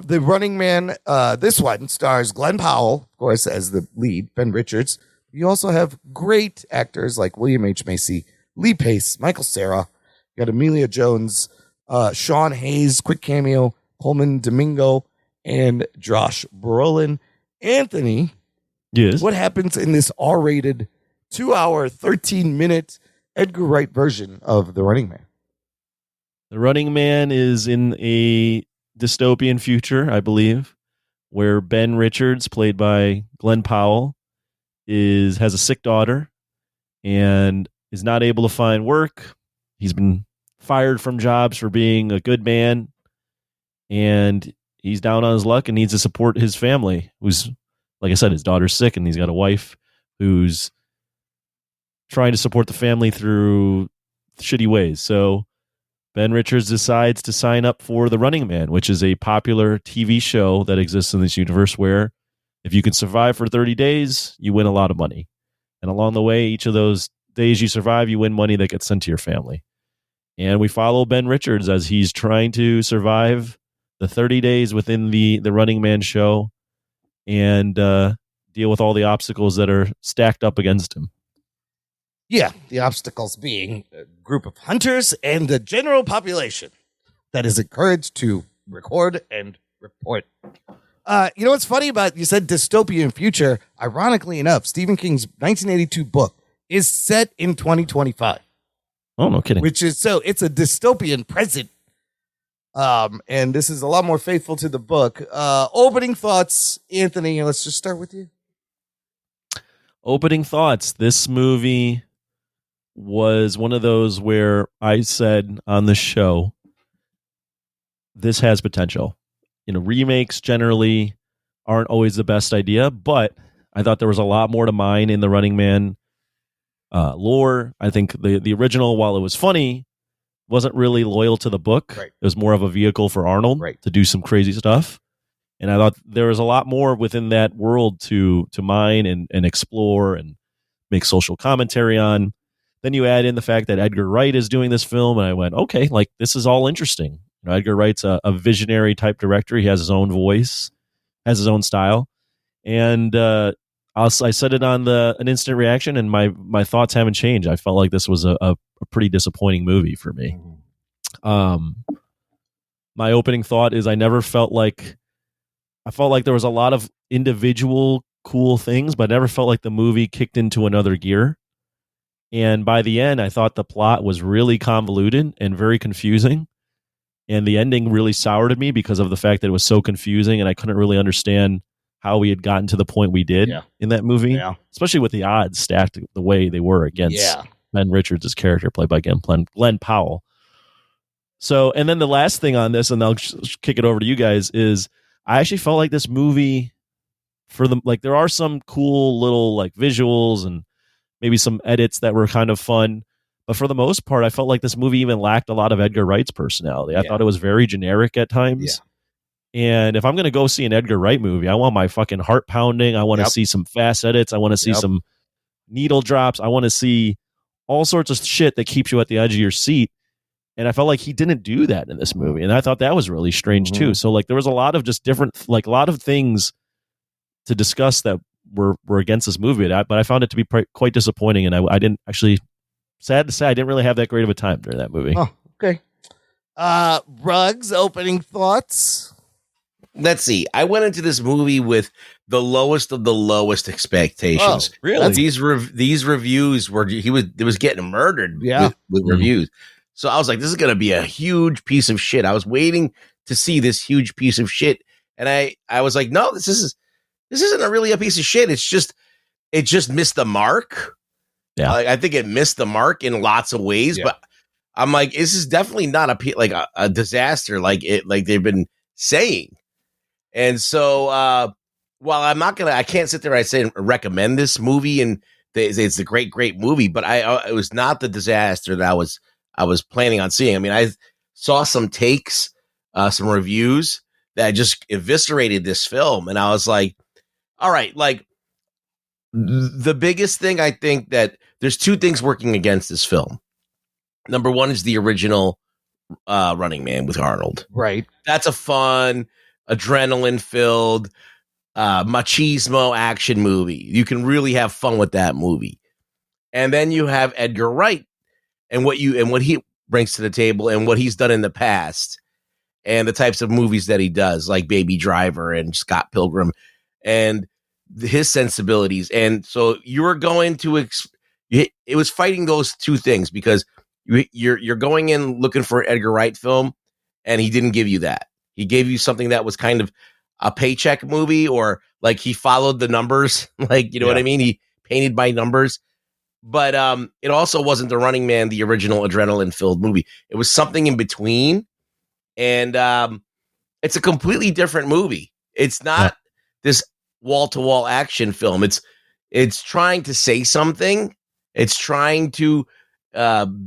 The Running Man, this one stars Glenn Powell, of course, as the lead, Ben Richards. You also have great actors like William H. Macy, Lee Pace, Michael Cera. You got Amelia Jones, Sean Hayes, quick cameo, Coleman Domingo, and Josh Brolin. Anthony, yes. What happens in this R-rated 2-hour, 13-minute Edgar Wright version of The Running Man? The Running Man is in a dystopian future, I believe, where Ben Richards, played by Glenn Powell, has a sick daughter and is not able to find work. He's been fired from jobs for being a good man, and he's down on his luck and needs to support his family, who's, like I said, his daughter's sick, and he's got a wife who's trying to support the family through shitty ways. So Ben Richards decides to sign up for The Running Man, which is a popular TV show that exists in this universe where if you can survive for 30 days, you win a lot of money. And along the way, each of those days you survive, you win money that gets sent to your family. And we follow Ben Richards as he's trying to survive the 30 days within the Running Man show and deal with all the obstacles that are stacked up against him. Yeah, the obstacles being a group of hunters and the general population that is encouraged to record and report. You know what's funny about, you said dystopian future. Ironically enough, Stephen King's 1982 book is set in 2025. Oh, no kidding. Which is, so it's a dystopian present. And this is a lot more faithful to the book. Opening thoughts, Anthony, let's just start with you. Opening thoughts. This movie was one of those where I said on the show, this has potential. Remakes generally aren't always the best idea, but I thought there was a lot more to mine in the Running Man lore. I think the original, while it was funny, wasn't really loyal to the book. Right. It was more of a vehicle for Arnold Right. to do some crazy stuff. And I thought there was a lot more within that world to mine and explore and make social commentary on. Then you add in the fact that Edgar Wright is doing this film, and I went, okay, like this is all interesting. Edgar Wright's a visionary type director. He has his own voice, has his own style. And I said it on an instant reaction, and my thoughts haven't changed. I felt like this was a pretty disappointing movie for me. My opening thought is I felt like there was a lot of individual cool things, but I never felt like the movie kicked into another gear. And by the end, I thought the plot was really convoluted and very confusing. And the ending really soured me because of the fact that it was so confusing and I couldn't really understand how we had gotten to the point we did in that movie, especially with the odds stacked the way they were against Ben Richards' character played by Glenn Powell. So, and then the last thing on this, and I'll kick it over to you guys, is I actually felt like this movie there are some cool little like visuals and maybe some edits that were kind of fun. But for the most part, I felt like this movie even lacked a lot of Edgar Wright's personality. I thought it was very generic at times. And if I'm going to go see an Edgar Wright movie, I want my fucking heart pounding. I want to see some fast edits. I want to see some needle drops. I want to see all sorts of shit that keeps you at the edge of your seat. And I felt like he didn't do that in this movie. And I thought that was really strange too. So like there was a lot of just different, like a lot of things to discuss that were against this movie. But I found it to be quite disappointing. And I didn't actually, sad to say, I didn't really have that great of a time during that movie. Oh, okay. Ruggs, opening thoughts? Let's see. I went into this movie with the lowest of the lowest expectations. Oh, really? These reviews it was getting murdered with reviews. So I was like, this is going to be a huge piece of shit. I was waiting to see this huge piece of shit. And I was like, no, this isn't really a piece of shit. It just missed the mark. Yeah. I think it missed the mark in lots of ways, but I'm like, this is definitely not a disaster like they've been saying. And so, while I can't sit there and say recommend this movie and it's a great, great movie, but it was not the disaster that I was planning on seeing. I mean, I saw some takes, some reviews that just eviscerated this film. And I was like, all right, like the biggest thing I think that there's two things working against this film. Number one is the original Running Man with Arnold. Right. That's a fun, adrenaline-filled, machismo action movie. You can really have fun with that movie. And then you have Edgar Wright and what he brings to the table and what he's done in the past and the types of movies that he does, like Baby Driver and Scott Pilgrim and his sensibilities. And so you were going to it was fighting those two things because you're going in looking for an Edgar Wright film and he didn't give you that. He gave you something that was kind of a paycheck movie, or like he followed the numbers, like, you know what I mean? He painted by numbers, but it also wasn't the Running Man, the original adrenaline filled movie. It was something in between. And it's a completely different movie. It's not this wall to wall action film. It's trying to say something. It's trying to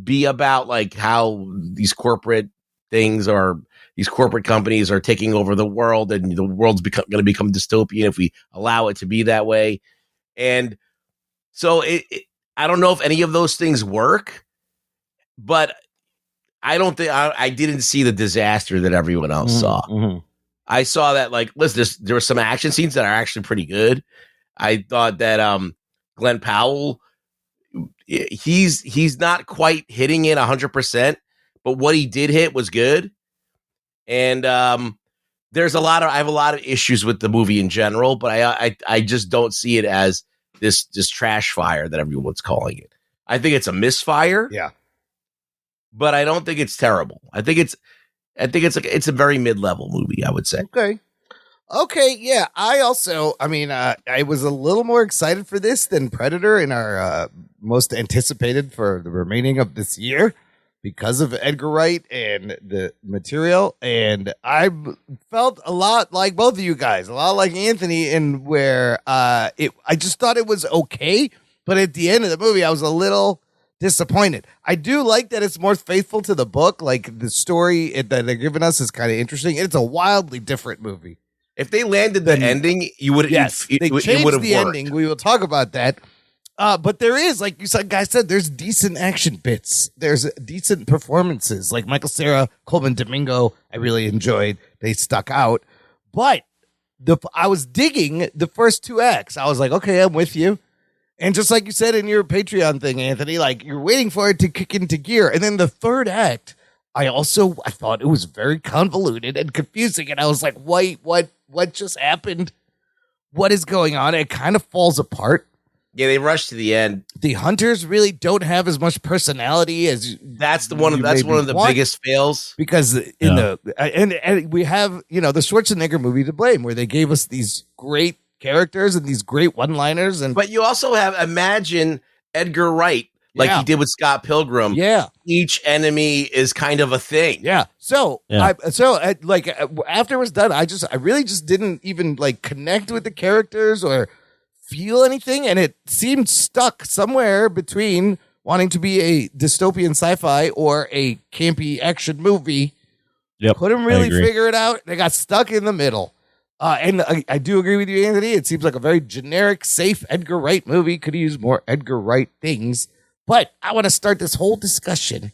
be about like how these corporate companies are taking over the world, and the world's going to become dystopian if we allow it to be that way. And so I don't know if any of those things work, but I don't think I didn't see the disaster that everyone else saw. Mm-hmm. I saw that, like, listen, there were some action scenes that are actually pretty good. I thought that Glenn Powell, he's not quite hitting it 100%, but what he did hit was good. And I have a lot of issues with the movie in general, but I just don't see it as this trash fire that everyone's calling it. I think it's a misfire. Yeah. But I don't think it's terrible. I think it's a very mid-level movie, I would say. Okay. Okay, yeah. I was a little more excited for this than Predator in our most anticipated for the remaining of this year because of Edgar Wright and the material. And I felt a lot like both of you guys, a lot like Anthony, in where I just thought it was okay. But at the end of the movie, I was a little disappointed. I do like that it's more faithful to the book. Like the story that they're giving us is kind of interesting. It's a wildly different movie. If they landed the ending, you would. Yes, they changed the ending. We will talk about that. But there is, like you said, guys said, there's decent action bits. There's decent performances, like Michael Cera, Coleman Domingo. I really enjoyed. They stuck out. But I was digging the first two acts. I was like, okay, I'm with you. And just like you said in your Patreon thing, Anthony, like you're waiting for it to kick into gear. And then the third act, I thought it was very convoluted and confusing. And I was like, wait, what just happened? What is going on? It kind of falls apart. Yeah, they rushed to the end. The hunters really don't have as much personality as that's one of the biggest fails, because and we have, the Schwarzenegger movie to blame, where they gave us these great characters and these great one-liners, but you also have imagine Edgar Wright like he did with Scott Pilgrim. Yeah, each enemy is kind of a thing. Yeah. So after it was done, I really just didn't even like connect with the characters or feel anything, and it seemed stuck somewhere between wanting to be a dystopian sci-fi or a campy action movie. Yep, couldn't really figure it out. They got stuck in the middle. And I do agree with you, Anthony. It seems like a very generic, safe Edgar Wright movie. Could use more Edgar Wright things. But I want to start this whole discussion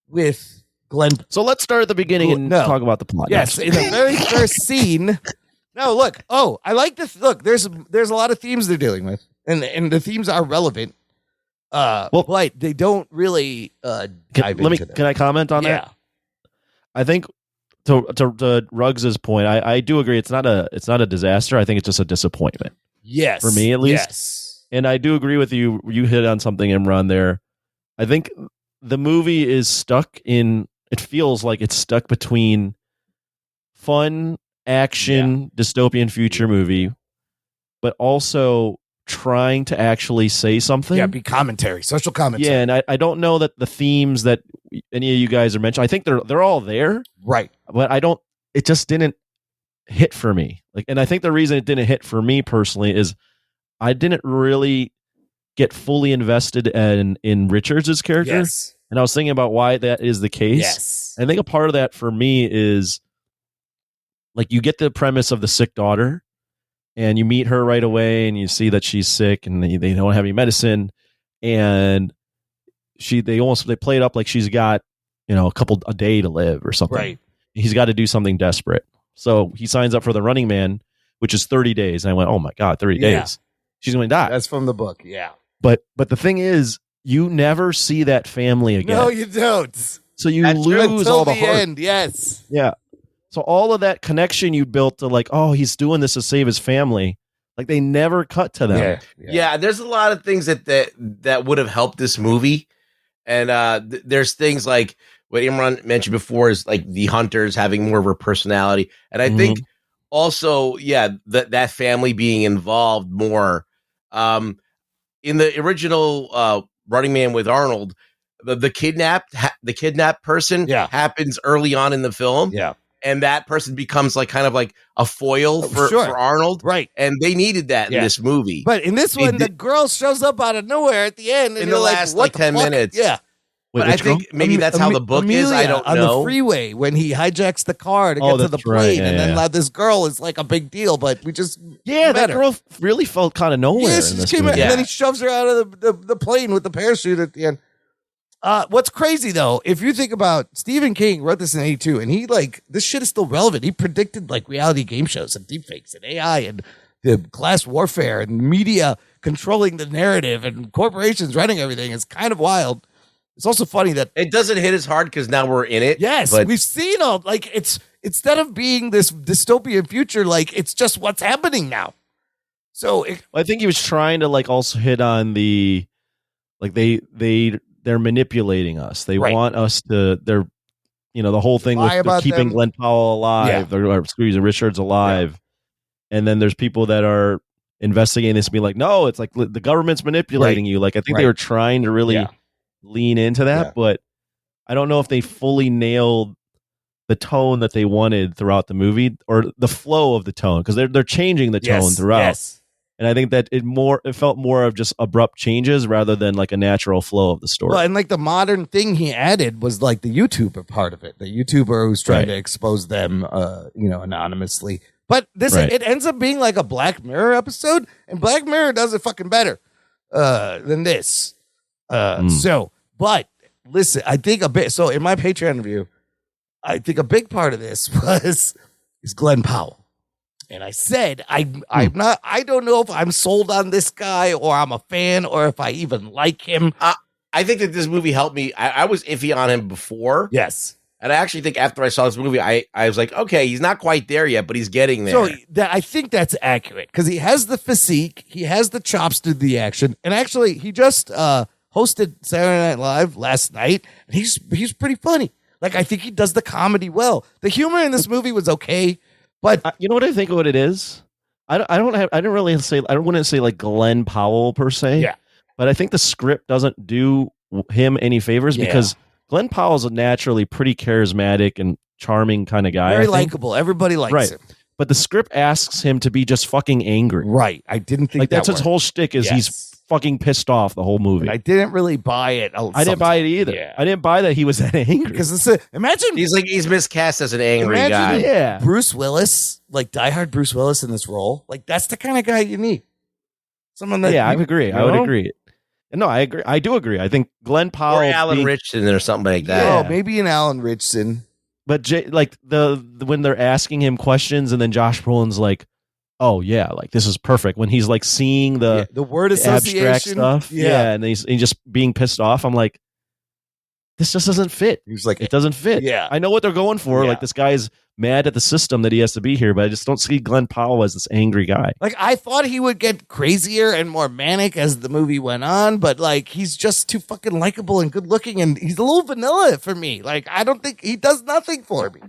with Glenn. So let's start at the beginning and talk about the plot. Yes, in the very first scene. No, look. Oh, I like this. Look, there's a lot of themes they're dealing with, and the themes are relevant. But they don't really dive into them. Can I comment on that? I think to Ruggs's point, I do agree. It's not a disaster. I think it's just a disappointment. Yes, for me at least. Yes. And I do agree with you. You hit on something, Imran, there. I think the movie is stuck in. It feels like it's stuck between fun action dystopian future movie, but also trying to actually say something. Yeah, be commentary, social commentary. Yeah, and I don't know that the themes that any of you guys are mentioning, I think they're all there. Right. But it just didn't hit for me. Like, and I think the reason it didn't hit for me personally is I didn't really get fully invested in Richards' character. Yes. And I was thinking about why that is the case. Yes. I think a part of that for me is like you get the premise of the sick daughter and you meet her right away and you see that she's sick and they don't have any medicine, and they play it up like she's got, a day to live or something. Right. He's got to do something desperate. So he signs up for the Running Man, which is 30 days. And I went, oh my God, 30 days. She's going to die. That's from the book. Yeah. But the thing is, you never see that family again. No, you don't. So you lose all the heart. End. Yes. Yeah. So all of that connection you built to like, oh, he's doing this to save his family. Like they never cut to them. Yeah. There's a lot of things that would have helped this movie. And there's things like what Imran mentioned before is like the hunters having more of a personality. And I think also, that family being involved more. In the original Running Man with Arnold, the kidnapped person happens early on in the film. Yeah. And that person becomes like kind of like a foil for Arnold. Right. And they needed that in this movie. But in this one, the girl shows up out of nowhere at the end. And in the last like 10 minutes. Yeah. But I think maybe that's how the book is. I don't know. On the freeway when he hijacks the car to get to the plane. And then this girl is like a big deal, but we just that girl really felt kind of nowhere. Yeah, she just came out, and then he shoves her out of the plane with the parachute at the end. What's crazy though, if you think about Stephen King wrote this in 1982, and he this shit is still relevant. He predicted like reality game shows and deepfakes and AI and the class warfare and media controlling the narrative and corporations running everything. It's kind of wild. It's also funny that it doesn't hit as hard because now we're in it. Yes, we've seen it's instead of being this dystopian future, like it's just what's happening now. So I think he was trying to like also hit on the like they're manipulating us. They want us to. They're the whole thing with keeping Glenn Powell alive. They're squeezing Richards alive. and then there's people that are investigating this and be like, no, it's like the government's manipulating you. Like I think they were trying to really lean into that, but I don't know if they fully nailed the tone that they wanted throughout the movie or the flow of the tone, because they're changing the tone throughout. And I think that it felt more of just abrupt changes rather than like a natural flow of the story. Well, and like the modern thing he added was like the YouTuber part of it. The YouTuber who's trying to expose them, anonymously. But this it ends up being like a Black Mirror episode, and Black Mirror does it fucking better than this. But listen, I think so in my Patreon review, I think a big part of this is Glenn Powell. And I said, I'm not, I don't know if I'm sold on this guy or I'm a fan or if I even like him. I think that this movie helped me. I was iffy on him before. Yes. And I actually think after I saw this movie, I was like, okay, he's not quite there yet, but he's getting there. So I think that's accurate because he has the physique, he has the chops to do the action. And actually, he just hosted Saturday Night Live last night. And he's pretty funny. Like, I think he does the comedy well. The humor in this movie was okay. But you know what I think of what it is? I wouldn't say like Glenn Powell per se. Yeah. But I think the script doesn't do him any favors because Glenn Powell's a naturally pretty charismatic and charming kind of guy. Very likable. Everybody likes him. But the script asks him to be just fucking angry. Right. I didn't think that's his whole shtick is he's fucking pissed off the whole movie. And I didn't really buy it. I didn't buy it either. Yeah. I didn't buy that he was that angry. Because imagine he's miscast as an angry guy. Yeah. Bruce Willis, like diehard Bruce Willis in this role. Like that's the kind of guy you need. Someone that I agree. I would agree. No, I agree. I do agree. I think Glenn Powell or Alan Richardson or something like that. Yeah, maybe an Alan Richardson. But when they're asking him questions and then Josh Brolin's like, oh yeah, like this is perfect. When he's like seeing the word association abstract stuff, and he's just being pissed off. I'm like, this just doesn't fit. He was like, it doesn't fit. Yeah, I know what they're going for. Yeah. Like this guy's mad at the system that he has to be here, but I just don't see Glenn Powell as this angry guy. Like I thought he would get crazier and more manic as the movie went on, but like he's just too fucking likable and good looking, and he's a little vanilla for me. Like I don't think he does nothing for me.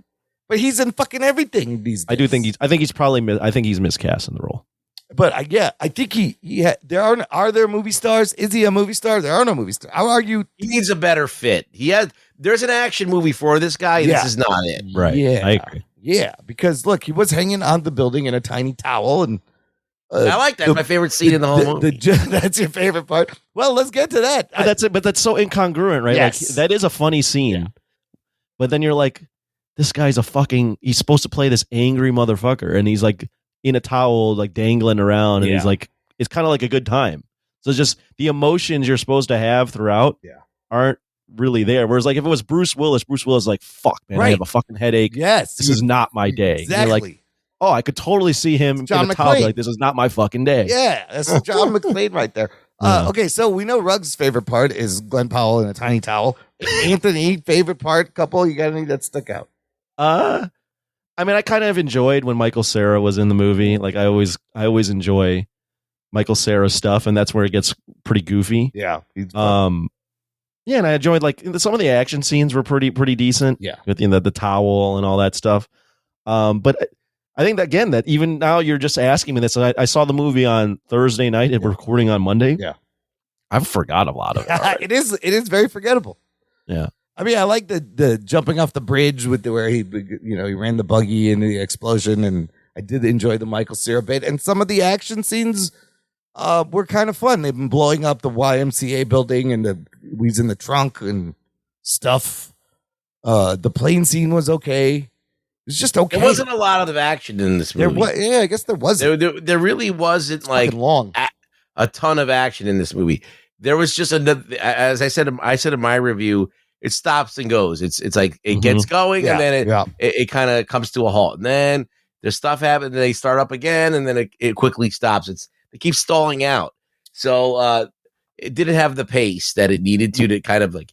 But he's in fucking everything these days. I think he's miscast in the role. But I think are there movie stars? Is he a movie star? There are no movie stars. I'll argue he needs a better fit. There's an action movie for this guy. And This is not it. Right. Yeah. I agree. Yeah. Because look, he was hanging on the building in a tiny towel and I like that. My favorite scene in the whole movie. That's your favorite part. Well, let's get to that. But that's so incongruent, right? Yes. Like that is a funny scene. But then you're like, this guy's he's supposed to play this angry motherfucker, and he's like in a towel, like dangling around, and he's like, it's kind of like a good time. So it's just the emotions you're supposed to have throughout aren't really there. Whereas like if it was Bruce Willis is like, fuck, man, I have a fucking headache. Yes. This is not my day. Exactly. And you're like, oh, I could totally see him in a towel like, this is not my fucking day. Yeah, that's John McClane right there. Okay, so we know Rug's favorite part is Glenn Powell in a tiny towel. Anthony, favorite couple, you got any that stuck out? I mean, I kind of enjoyed when Michael Cera was in the movie. Like I always enjoy Michael Cera's stuff, and that's where it gets pretty goofy. Yeah. And I enjoyed like some of the action scenes were pretty decent. Yeah. With the towel and all that stuff. But I think that, again, that even now you're just asking me this. I saw the movie on Thursday night and we're recording on Monday. Yeah. I've forgot a lot of it. It is very forgettable. Yeah. I mean, I like the jumping off the bridge with where he ran the buggy into the explosion, and I did enjoy the Michael Cera bit, and some of the action scenes were kind of fun. They've been blowing up the YMCA building, and he's in the trunk and stuff. The plane scene was okay. It was just okay. There wasn't a lot of action in this movie. I guess there wasn't. There really wasn't like long. A ton of action in this movie. There was just another. As I said in my review, it stops and goes. It's like it gets going and then it kind of comes to a halt. And then there's stuff happens and they start up again and then it quickly stops. It keeps stalling out. So it didn't have the pace that it needed to kind of like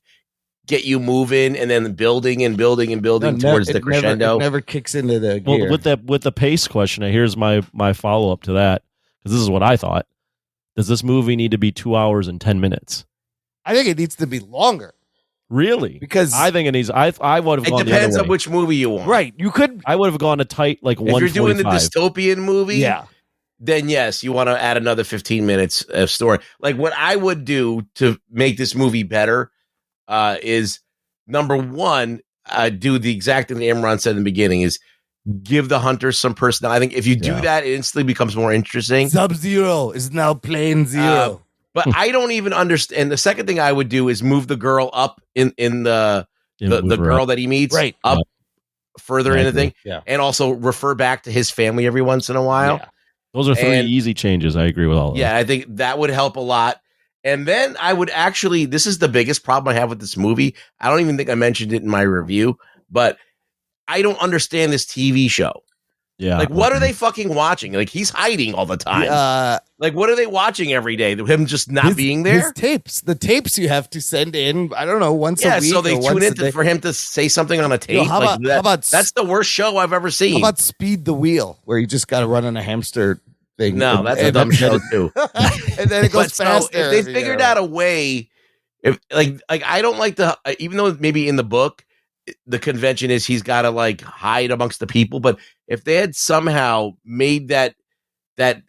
get you moving and then building and building and building towards the crescendo. It never kicks into the gear. Well, with the pace question, here's my follow up to that, because this is what I thought. Does this movie need to be 2 hours and 10 minutes? I think it needs to be longer. Really? Because I think it needs. I would have It gone. depends the other on way. which movie you want. right, you could. I would have gone a tight like If you're doing the 145. dystopian movie, Yeah. then yes, you want to add another 15 minutes of story. Like what I would do to make this movie better is number one, do the exact thing that Imran said in the beginning is give the hunters some personality. I think if you do that, it instantly becomes more interesting. Sub-Zero is now plain zero. But I don't even understand. The second thing I would do is move the girl up in the girl that he meets up further in the thing, and also refer back to his family every once in a while. Yeah. Those are three easy changes. I agree with all of them. Yeah, I think that would help a lot. And then I would actually, this is the biggest problem I have with this movie. I don't even think I mentioned it in my review, but I don't understand this TV show. Yeah. Like, what are they fucking watching? Like, he's hiding all the time. Like, what are they watching every day? Him just not being there? His tapes. The tapes you have to send in, I don't know, once a week. Yeah, so they or tune once in a day. for him to say something on a tape. how about that's the worst show I've ever seen. How about Speed the Wheel, where you just got to run on a hamster thing? No, that's a dumb show too. And then it goes faster. If they figured out a way, if like I don't like the, even though maybe in the book the convention is he's got to like hide amongst the people, but if they had somehow made that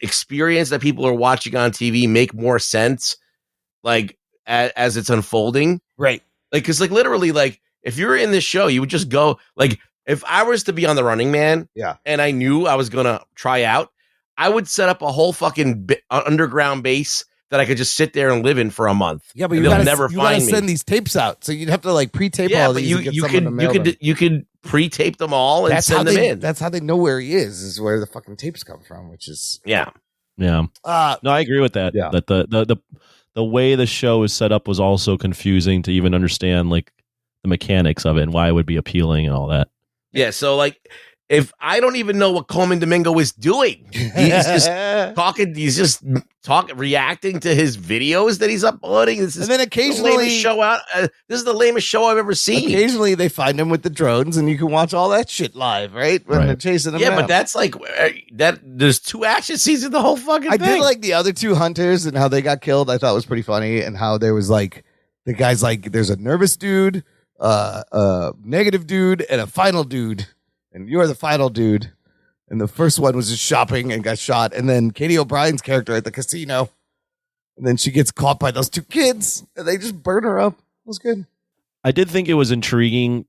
experience that people are watching on TV make more sense, like as it's unfolding, right? Like, because like literally, like if you're in this show, you would just go like, if I was to be on the Running Man, and I knew I was gonna try out, I would set up a whole fucking underground base that I could just sit there and live in for a month. Yeah, but they'll never you find gotta me. send these tapes out, so you'd have to like pre-tape all these. You could pre-tape them all and send them in. That's how they know where he is where the fucking tapes come from, which is Yeah. No, I agree with that. Yeah. That the way the show is set up was also confusing to even understand like the mechanics of it and why it would be appealing and all that. Yeah, so like if I don't even know what Coleman Domingo is doing, he's just reacting to his videos that he's uploading. This is and then occasionally the lamest show out. This is the lamest show I've ever seen. Occasionally they find him with the drones, and you can watch all that shit live, right? When they're chasing him. Yeah, down. but that's like that. There's 2 action scenes in the whole fucking I thing. did like the other 2 hunters and how they got killed. I thought was pretty funny, and how there was like the guys like there's a nervous dude, a negative dude, and a final dude, and you're the final dude. And the first one was just shopping and got shot, and then Katie O'Brien's character at the casino, and then she gets caught by those 2 kids, and they just burn her up. It was good. I did think it was intriguing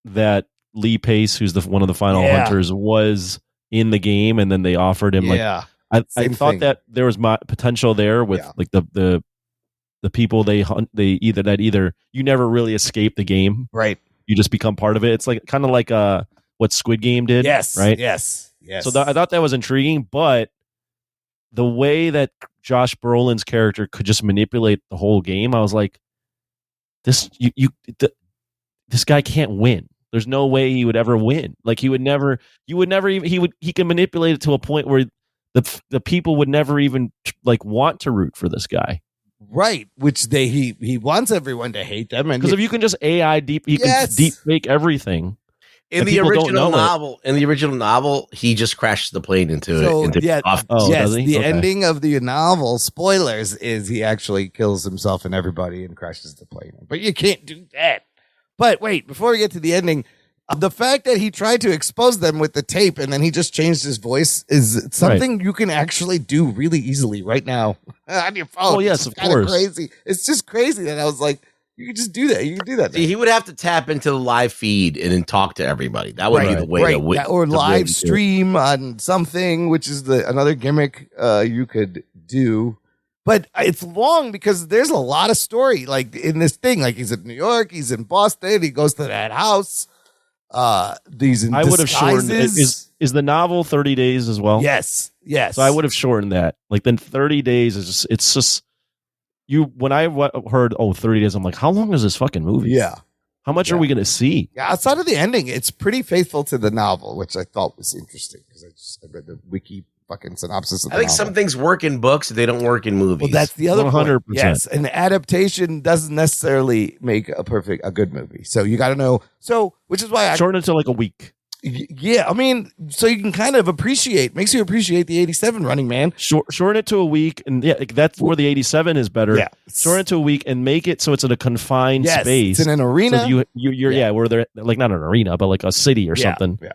that Lee Pace, who's one of the final hunters, was in the game, and then they offered him I thought that there was potential there with like the people they hunt. They either you never really escape the game, right? You just become part of it. It's like kind of like what Squid Game did, Yes, right? Yes. So I thought that was intriguing, but the way that Josh Brolin's character could just manipulate the whole game, I was like, this guy can't win. There's no way he would ever win. Like he can manipulate it to a point where the people would never even like want to root for this guy. Right, which he wants everyone to hate them, and because if you can just AI can deep fake everything. In the original novel, he just crashes the plane into the ending of the novel, spoilers, is he actually kills himself and everybody and crashes the plane. But you can't do that. But wait, before we get to the ending, the fact that he tried to expose them with the tape and then he just changed his voice is something you can actually do really easily right now on your phone. Oh yes, of course. Crazy. It's just crazy that I was like, you can just do that. You can do that. See, he would have to tap into the live feed and then talk to everybody. That would be the way to win. Or live stream on something, which is another gimmick you could do. But it's long because there's a lot of story like in this thing. Like he's in New York, he's in Boston, he goes to that house. These I would have shortened it. Is the novel 30 days as well? Yes. So I would have shortened that. Like then 30 days is just when I heard 30 days, I'm like, how long is this fucking movie? Yeah. How much are we going to see? Yeah, outside of the ending, it's pretty faithful to the novel, which I thought was interesting because I read the wiki fucking synopsis of the I think novel. some things work in books, they don't work in movies. Well, that's the other 100%. point. Yes, an adaptation doesn't necessarily make a good movie. So you got to know. So, which is why shorten it to like a week. Yeah, I mean, so you can kind of makes you appreciate the 87 Running Man. Shorten it to a week, and that's where the 87 is better. Yeah. Shorten it to a week and make it so it's in a confined space. It's in an arena. So you're where they're like not an arena, but like a city or something. Yeah.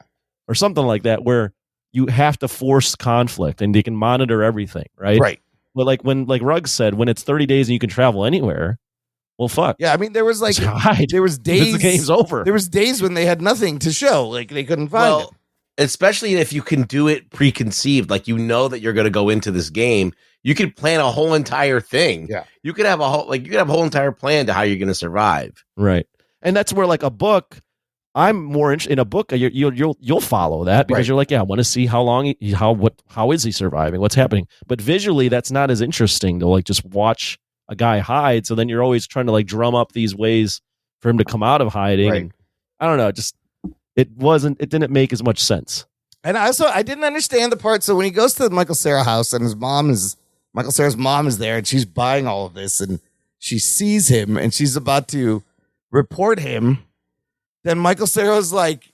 Or something like that, where you have to force conflict and they can monitor everything, right? Right. But like Rugg said, when it's 30 days and you can travel anywhere, well, fuck. Yeah, I mean, there was days. The game's over. There was days when they had nothing to show, like they couldn't find it. Especially if you can do it preconceived, like that you're going to go into this game, you could plan a whole entire thing. Yeah, you could have a whole entire plan to how you're going to survive. Right, and that's where like a book. I'm more interested in a book. You'll follow that because you're like, I want to see how is he surviving? What's happening? But visually, that's not as interesting to like just watch a guy hide. So then you're always trying to like drum up these ways for him to come out of hiding. Right. And I don't know. It didn't make as much sense. And I didn't understand the part. So when he goes to the Michael Cera house and Michael Cera's mom is there and she's buying all of this and she sees him and she's about to report him. Then Michael Cera's like,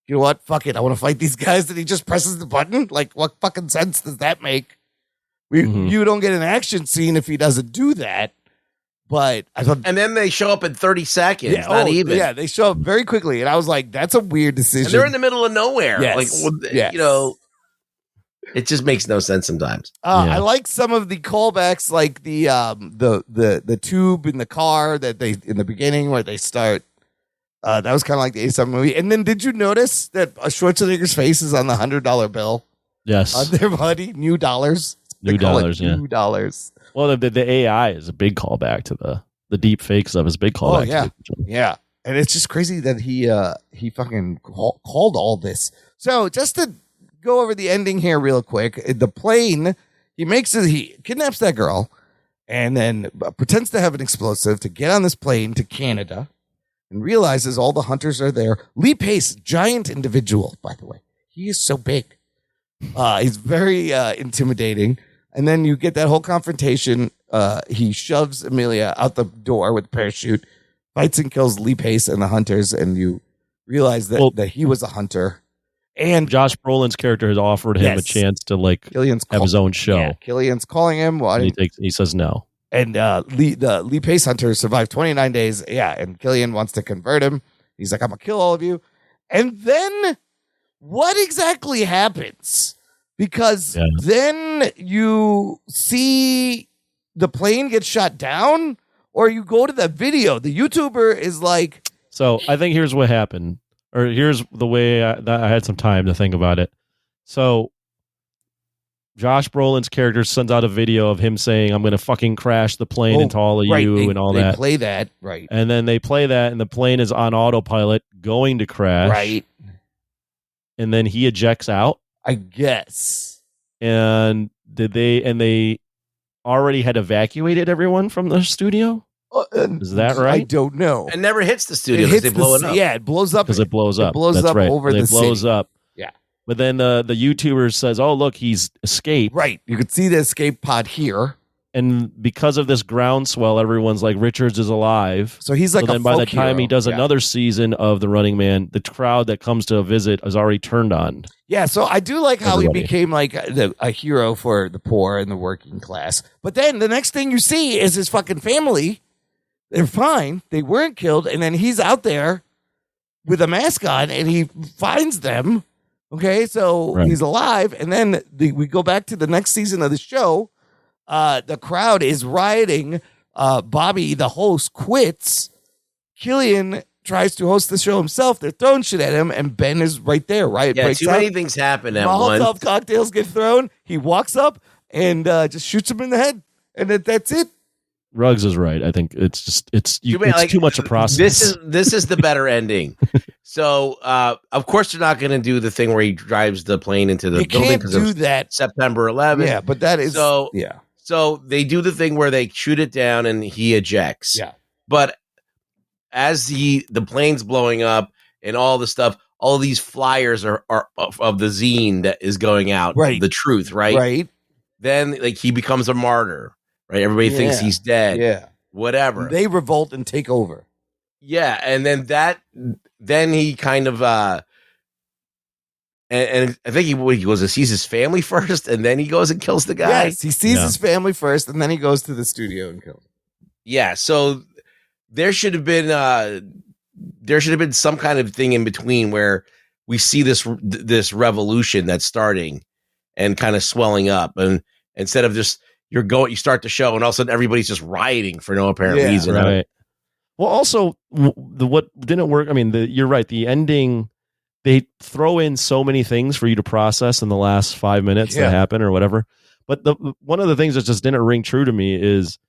you know what? Fuck it. I want to fight these guys. And he just presses the button. Like, what fucking sense does that make? You don't get an action scene if he doesn't do that. But I thought, and then they show up in 30 seconds. Not even. Yeah, they show up very quickly. And I was like, that's a weird decision. And they're in the middle of nowhere. Yes. It just makes no sense sometimes. I like some of the callbacks, like the tube in the car that they in the beginning where they start. That was kind of like the 87 movie. And then did you notice that Schwarzenegger's face is on the $100 bill? Yes. On their money, new dollars. New dollars, New dollars. Well, the AI is a big callback to the deep fake stuff is a big callback. Oh, yeah. To it. Yeah. And it's just crazy that he fucking called all this. So just to go over the ending here real quick, the plane, he kidnaps that girl and then pretends to have an explosive to get on this plane to Canada. And realizes all the hunters are there. Lee Pace, giant individual, by the way. He is so big. He's very intimidating. And then you get that whole confrontation. He shoves Amelia out the door with a parachute, fights and kills Lee Pace and the hunters, and you realize that he was a hunter. And Josh Brolin's character has offered him a chance to have his own show. Yeah, Killian's calling him. He says no. And the Lee Pace hunter survived 29 days. Yeah, and Killian wants to convert him. He's like, I'm going to kill all of you. And then what exactly happens? Because then you see the plane get shot down, or you go to the video. The YouTuber is like... So I think here's what happened. Or here's the way I had some time to think about it. So Josh Brolin's character sends out a video of him saying, I'm going to fucking crash the plane into all of you and all that. They play that, right. And then they play that, and the plane is on autopilot going to crash. Right. And then he ejects out. I guess. And they already had evacuated everyone from the studio? Is that right? I don't know. It never hits the studio because they blow it up. Yeah, it blows up. Because it blows up. It blows That's up right. over the city. It blows up. Yeah. But then the YouTuber says, oh, look, he's escaped. Right. You could see the escape pod here. And because of this groundswell, everyone's like, Richards is alive. So he's like then by the time he does another season of The Running Man, the crowd that comes to visit is already turned on. Yeah, so I do like how he became like a hero for the poor and the working class. But then the next thing you see is his fucking family. They're fine. They weren't killed. And then he's out there with a mask on and he finds them. Okay, so he's alive. And then we go back to the next season of the show. The crowd is rioting. Bobby, the host, quits. Killian tries to host the show himself. They're throwing shit at him, and Ben is right there. Right? Yeah, too many things happen at once. Molotov cocktails get thrown. He walks up and just shoots him in the head, and that's it. Ruggs is right. I think it's too much a process. This is the better ending. So, of course, they're not going to do the thing where he drives the plane into the building because do that September 11th. Yeah, but that is So they do the thing where they shoot it down and he ejects. Yeah, but as the plane's blowing up and all the stuff, all these flyers are of the zine that is going out. Right, the truth. Right. Then he becomes a martyr. Right, everybody thinks he's dead. Yeah, whatever. They revolt and take over. Yeah, and then he kind of And I think he goes to sees his family first, and then he goes and kills the guy. Yes, he sees his family first, and then he goes to the studio and kills him. Yeah, so there should have been some kind of thing in between where we see this revolution that's starting and kind of swelling up, and instead of just you start the show and all of a sudden everybody's just rioting for no apparent reason. Right. Well, also what didn't work. I mean, you're right. The ending. They throw in so many things for you to process in the last 5 minutes that happen or whatever. But one of the things that just didn't ring true to me is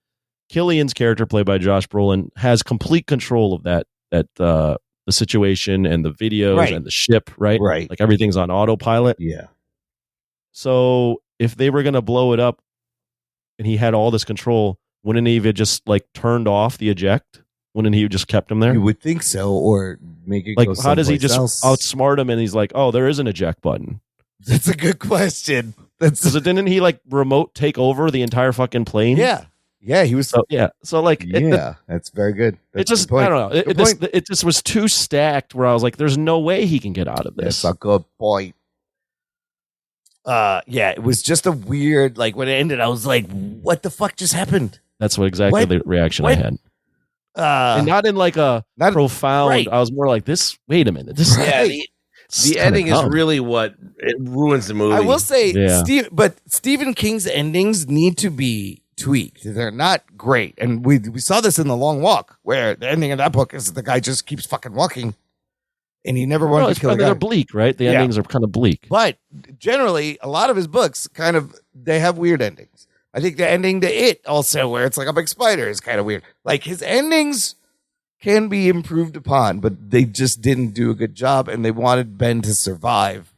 Killian's character, played by Josh Brolin, has complete control of the situation and the videos and the ship, right? Right. Like everything's on autopilot. Yeah. So if they were going to blow it up and he had all this control, wouldn't he have just like turned off the eject? Wouldn't he have just kept him there? You would think so, or make it like, go how does he just else? outsmart him? And he's like, "Oh, there is an eject button." That's a good question. Because didn't he like remote take over the entire fucking plane? Yeah, he was. So like, that's very good. That's it just, I don't know. It just was too stacked. Where I was like, "There's no way he can get out of this." That's a good point. It was just a weird. Like when it ended, I was like, "What the fuck just happened?" That's exactly the reaction I had. And not in like a profound. Right. I was more like this. Wait a minute. This. The ending is really what it ruins the movie. I will say, but Stephen King's endings need to be tweaked. They're not great, and we saw this in The Long Walk, where the ending of that book is the guy just keeps fucking walking, and he never wanted to kill the guy. They're bleak, right? The endings are kind of bleak. But generally, a lot of his books they have weird endings. I think the ending to It also, where it's like a big spider, is kind of weird. Like his endings can be improved upon, but they just didn't do a good job, and they wanted Ben to survive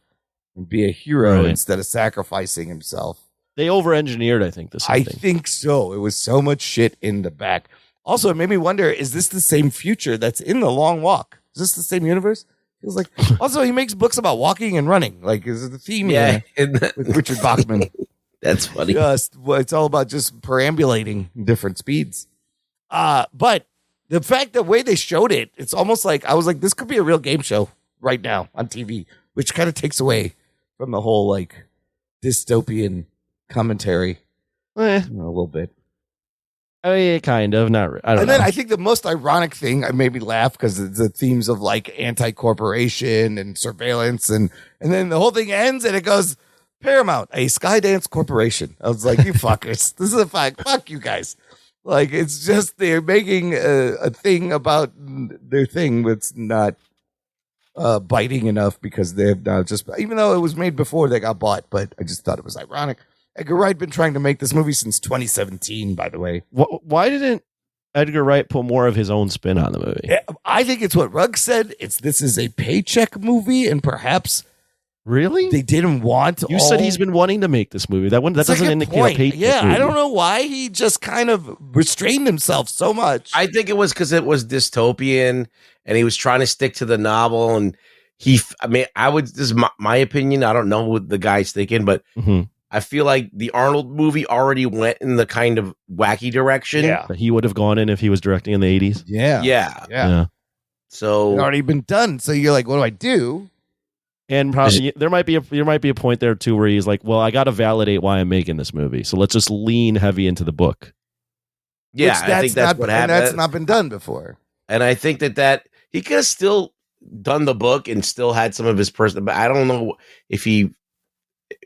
and be a hero instead of sacrificing himself. They over-engineered, I think, this. I think so. It was so much shit in the back. Also, it made me wonder: is this the same future that's in The Long Walk? Is this the same universe? Feels like. Also, he makes books about walking and running. Like, is it the theme? With Richard Bachman. That's funny. It's all about just perambulating different speeds. But the fact the way they showed it, it's almost like I was like, this could be a real game show right now on TV, which kind of takes away from the whole like dystopian commentary a little bit. I mean, kind of, not. I don't know. Then I think the most ironic thing, I made me laugh because it's the themes of like anti-corporation and surveillance, and then the whole thing ends and it goes, Paramount, a Skydance corporation. I was like, you fuckers. This is a fact. Fuck you guys. Like, it's just they're making a thing about their thing that's not biting enough because they have now just, even though it was made before they got bought, but I just thought it was ironic. Edgar Wright been trying to make this movie since 2017, by the way. Why didn't Edgar Wright put more of his own spin on the movie? Yeah, I think it's what Rugg said. This is a paycheck movie, and perhaps really they didn't want. You said he's been wanting to make this movie. That doesn't indicate a paycheck. Yeah, movie. I don't know why he just kind of restrained himself so much. I think it was because it was dystopian, and he was trying to stick to the novel. And this is my opinion. I don't know what the guy's thinking, but. Mm-hmm. I feel like the Arnold movie already went in the kind of wacky direction. Yeah. That he would have gone in if he was directing in the 80s. Yeah. So it's already been done. So you're like, what do I do? And probably there might be a point there too where he's like, well, I got to validate why I'm making this movie. So let's just lean heavy into the book. Yeah, I think that's what happened. And that's not been done before. And I think that he could have still done the book and still had some of his personal, but I don't know if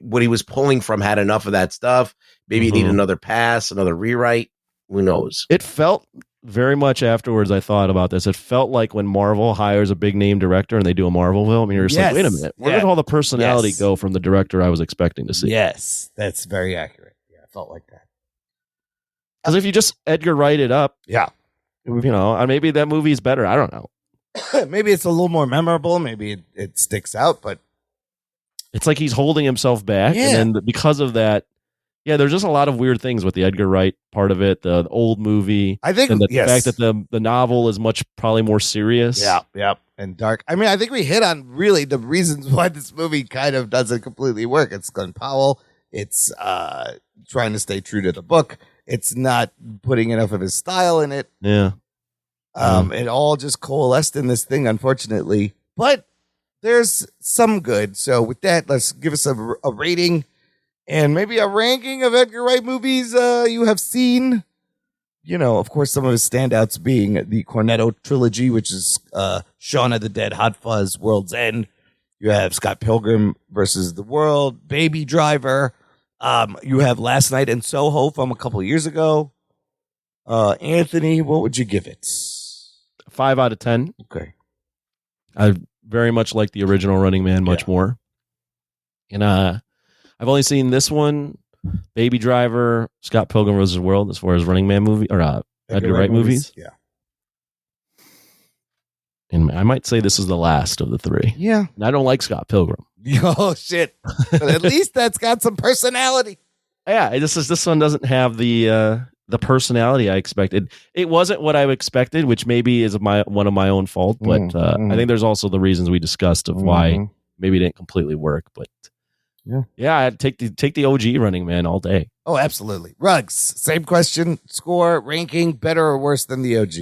what he was pulling from had enough of that stuff. Maybe you need another pass, another rewrite. Who knows? It felt very much afterwards. I thought about this. It felt like when Marvel hires a big name director and they do a Marvel film, and you're just like, wait a minute, where did all the personality go from the director I was expecting to see? Yes, that's very accurate. Yeah, I felt like that. Because if you just Edgar Wright it up, maybe that movie's better. I don't know. Maybe it's a little more memorable. Maybe it sticks out, but. It's like he's holding himself back, and then because of that, there's just a lot of weird things with the Edgar Wright part of it, the old movie. I think and the fact that the novel is probably more serious. Yeah, and dark. I mean, I think we hit on really the reasons why this movie kind of doesn't completely work. It's Glenn Powell. It's trying to stay true to the book. It's not putting enough of his style in it. Yeah. It all just coalesced in this thing, unfortunately. But there's some good. So with that, let's give us a rating and maybe a ranking of Edgar Wright movies you have seen. You know, of course, some of his standouts being the Cornetto trilogy, which is Shaun of the Dead, Hot Fuzz, World's End. You have Scott Pilgrim versus the World, Baby Driver. You have Last Night in Soho from a couple years ago. Anthony, what would you give it? 5 out of 10. Okay. I very much like the original Running Man much more. And I've only seen this one, Baby Driver, Scott Pilgrim vs. the World, as far as Running Man movie or Edgar Wright movies. Yeah. And I might say this is the last of the 3. Yeah. And I don't like Scott Pilgrim. Oh shit! But at least that's got some personality. Yeah, this one doesn't have the personality I expected. It wasn't what I expected, which maybe is one of my own fault. But I think there's also the reasons we discussed of why maybe it didn't completely work. But yeah, I'd take the OG Running Man all day. Oh, absolutely. Rugs, same question. Score, ranking, better or worse than the OG?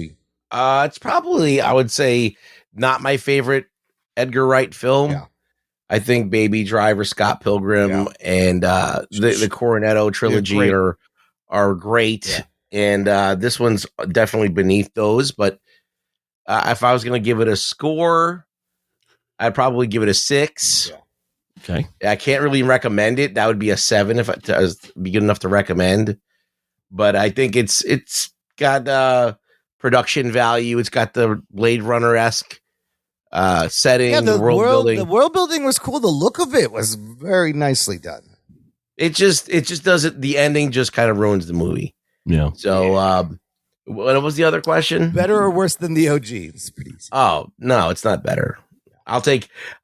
It's probably, I would say, not my favorite Edgar Wright film. Yeah. I think Baby Driver, Scott Pilgrim, and the Cornetto trilogy are great. And this one's definitely beneath those. But if I was going to give it a score, I'd probably give it a 6. Yeah. Okay. I can't really recommend it. That would be a 7 if it was be good enough to recommend. But I think it's got production value. It's got the Blade Runner-esque setting, the world building. The world building was cool. The look of it was very nicely done. It just doesn't. The ending just kind of ruins the movie. Yeah. So, what was the other question? Better or worse than the OG? It's pretty easy. Oh no, it's not better. I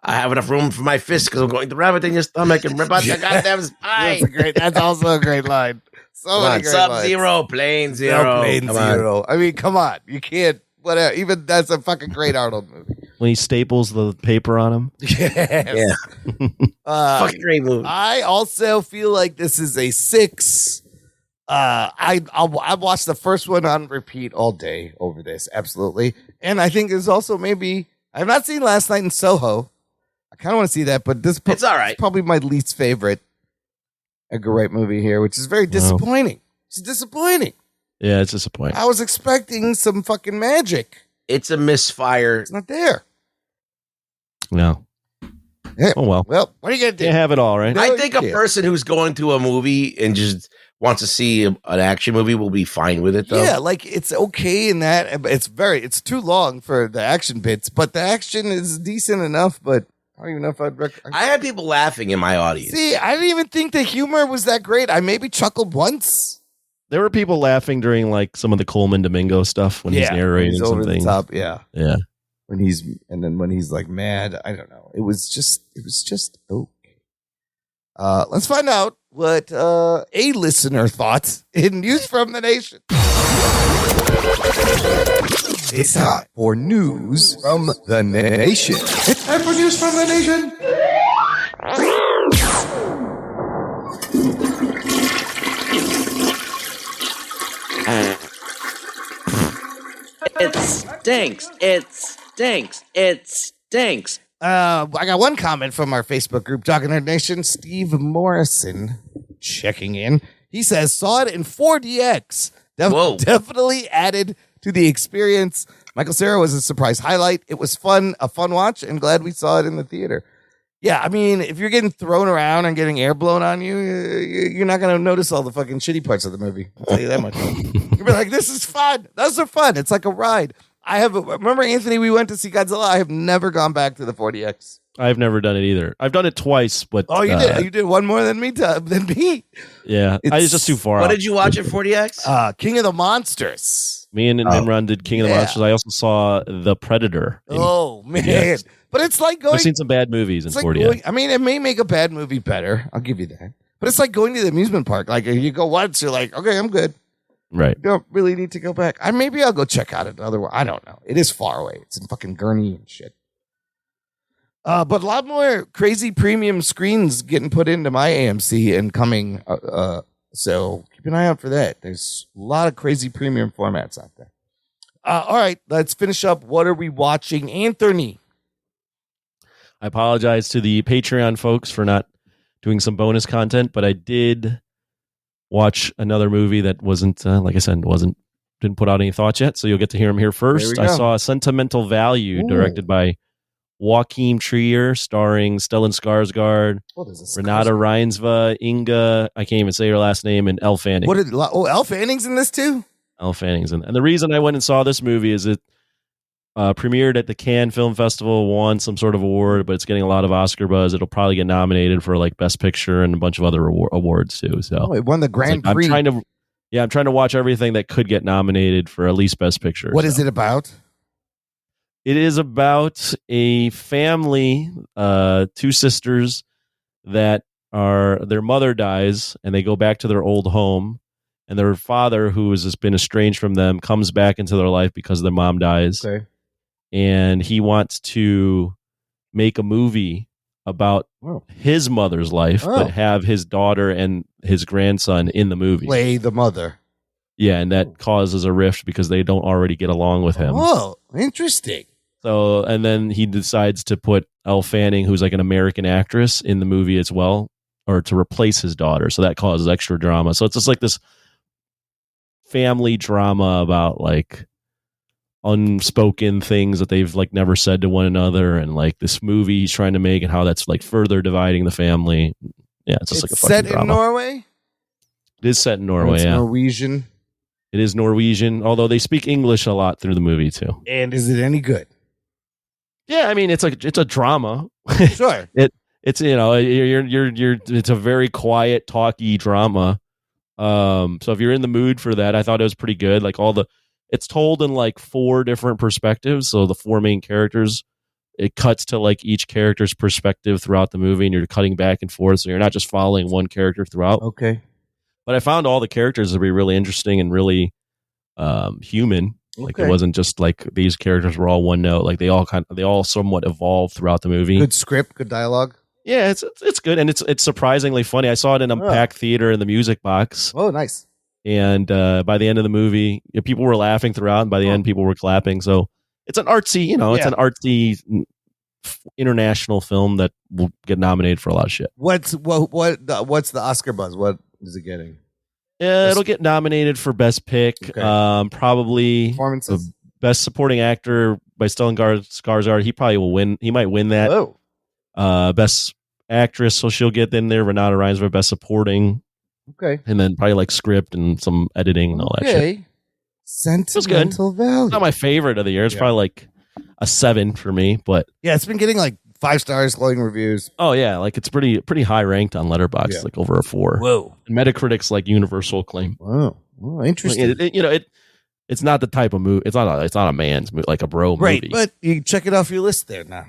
have enough room for my fist because I'm going to rabbit in your stomach and rip out your goddamn spine. That's also a great line. Sub-Zero, Plane Zero. Zero. I mean, come on. You can't. Whatever. Even that's a fucking great Arnold movie. When he staples the paper on him. Yes. Yeah. Fucking great movie. I also feel like this is a 6. I watched the first one on repeat all day over this. Absolutely. And I think there's also maybe, I've not seen Last Night in Soho. I kind of want to see that, but it's all right. It's probably my least favorite Edgar Wright movie here, which is very disappointing. It's disappointing. Yeah, it's disappointing. I was expecting some fucking magic. It's a misfire. It's not there. No. Yeah. Oh, well. Well, what are you going to do? You have it all, right? I think a person who's going to a movie and just wants to see an action movie will be fine with it, though. Yeah, like it's okay in that. It's too long for the action bits, but the action is decent enough, but I don't even know if I'd recommend. I had people laughing in my audience. See, I didn't even think the humor was that great. I maybe chuckled once. There were people laughing during like some of the Coleman Domingo stuff when he's narrating over something. The top, yeah. When he's like mad, I don't know. It was just okay. Let's find out what a listener thought in News from the Nation. It's time for News from the Nation. It's time for News from the Nation. It stinks. It stinks. It stinks. I got one comment from our Facebook group, Jock and Nerd Nation. Steve Morrison checking in. He says, saw it in 4DX. Definitely added to the experience. Michael Cera was a surprise highlight. It was a fun watch, and glad we saw it in the theater. Yeah, I mean, if you're getting thrown around and getting air blown on you, you're not going to notice all the fucking shitty parts of the movie. I'll tell you that much. You'll be like, this is fun. Those are fun. It's like a ride. Remember, Anthony, we went to see Godzilla. I have never gone back to the 4DX. I've never done it either. I've done it twice, but you did. You did one more than me. Yeah, it's just too far. What did you watch at 4DX? King of the Monsters. Me and Imran did King of the Monsters. I also saw The Predator. Oh man! 4DX. But it's like going. I've seen some bad movies in 4DX. I mean, it may make a bad movie better. I'll give you that. But it's like going to the amusement park. Like if you go once, you're like, okay, I'm good. Right. You don't really need to go back. Maybe I'll go check out another one. I don't know. It is far away. It's in fucking Gurney and shit. But a lot more crazy premium screens getting put into my AMC and coming. So keep an eye out for that. There's a lot of crazy premium formats out there. All right, let's finish up. What are we watching, Anthony? I apologize to the Patreon folks for not doing some bonus content, but I did watch another movie that wasn't, like I said, didn't put out any thoughts yet, so you'll get to hear them here first. I saw Sentimental Value, directed by Joachim Trier, starring Stellan Skarsgård, Renata Reinsva, Inga, I can't even say her last name, and Elle Fanning. Elle Fanning's in this too? Elle Fanning's in. And the reason I went and saw this movie is it premiered at the Cannes Film Festival, won some sort of award, but it's getting a lot of Oscar buzz. It'll probably get nominated for like Best Picture and a bunch of other awards too. So it won the Grand Prix. I'm trying to watch everything that could get nominated for at least Best Picture. What is it about? It is about a family, two sisters that their mother dies and they go back to their old home, and their father, who has just been estranged from them, comes back into their life because their mom dies. Okay. And he wants to make a movie about his mother's life, but have his daughter and his grandson in the movie. Play the mother. Yeah, and that causes a rift because they don't already get along with him. Oh, interesting. So, and then he decides to put Elle Fanning, who's like an American actress, in the movie as well, or to replace his daughter. So that causes extra drama. So it's just like this family drama about like unspoken things that they've like never said to one another, and like this movie he's trying to make and how that's like further dividing the family. Yeah, it's just like a fucking set drama. in Norway? It is set in Norway. It's yeah, Norwegian. It is Norwegian, although they speak English a lot through the movie too. And is it any good? Yeah, I mean it's a drama. Sure. It's it's a very quiet, talky drama. So if you're in the mood for that, I thought it was pretty good. Like it's told in like 4 different perspectives. So the 4 main characters, it cuts to like each character's perspective throughout the movie, and you're cutting back and forth. So you're not just following one character throughout. Okay. But I found all the characters to be really interesting and really human. Like it wasn't just like these characters were all one note. Like they all somewhat evolved throughout the movie. Good script, good dialogue. Yeah, it's good, and it's surprisingly funny. I saw it in a packed theater in the Music Box. Oh, nice. And by the end of the movie, people were laughing throughout, and by the end, people were clapping. So it's an artsy, it's an artsy international film that will get nominated for a lot of shit. What's the Oscar buzz? What is it getting? It'll get nominated for Best Pick, probably performances. Best Supporting Actor by Stellan Skarsgård. He probably will win. He might win that. Oh. Best Actress, so she'll get in there. Renata Reinsva, Best Supporting. Okay. And then probably like script and some editing and all that shit. Sentimental Value. It's not my favorite of the year. It's probably like a 7 for me, but yeah, it's been getting like 5 stars, glowing reviews. Oh yeah, like it's pretty high ranked on Letterboxd, like over a 4. Whoa. And Metacritic's like universal acclaim. Oh, interesting. It's not the type of movie. It's not a man's movie, like a bro movie. Right, but you check it off your list there now.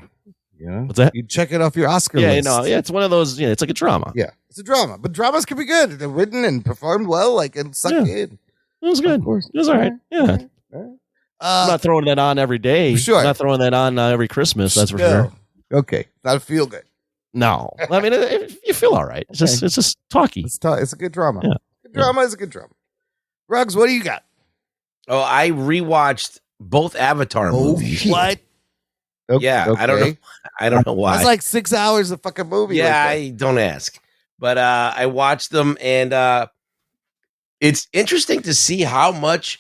Yeah. What's that? You check it off your Oscar list. Yeah, it's one of those. Yeah, it's like a drama. Yeah, it's a drama, but dramas can be good. They're written and performed well. Like it sucked in. It was good. Of course. It was all right. Yeah. I'm not throwing that on every day. Sure. I'm not throwing that on every Christmas. That's for sure. Okay, not a feel good. No, I mean you feel all right. It's just talky. It's a good drama. Yeah. Good drama is a good drama. Ruggs, what do you got? Oh, I rewatched both Avatar movies. What? Yeah, Okay. I don't know why. That's like 6 hours of fucking movie. Yeah, like I don't ask. But I watched them, and it's interesting to see how much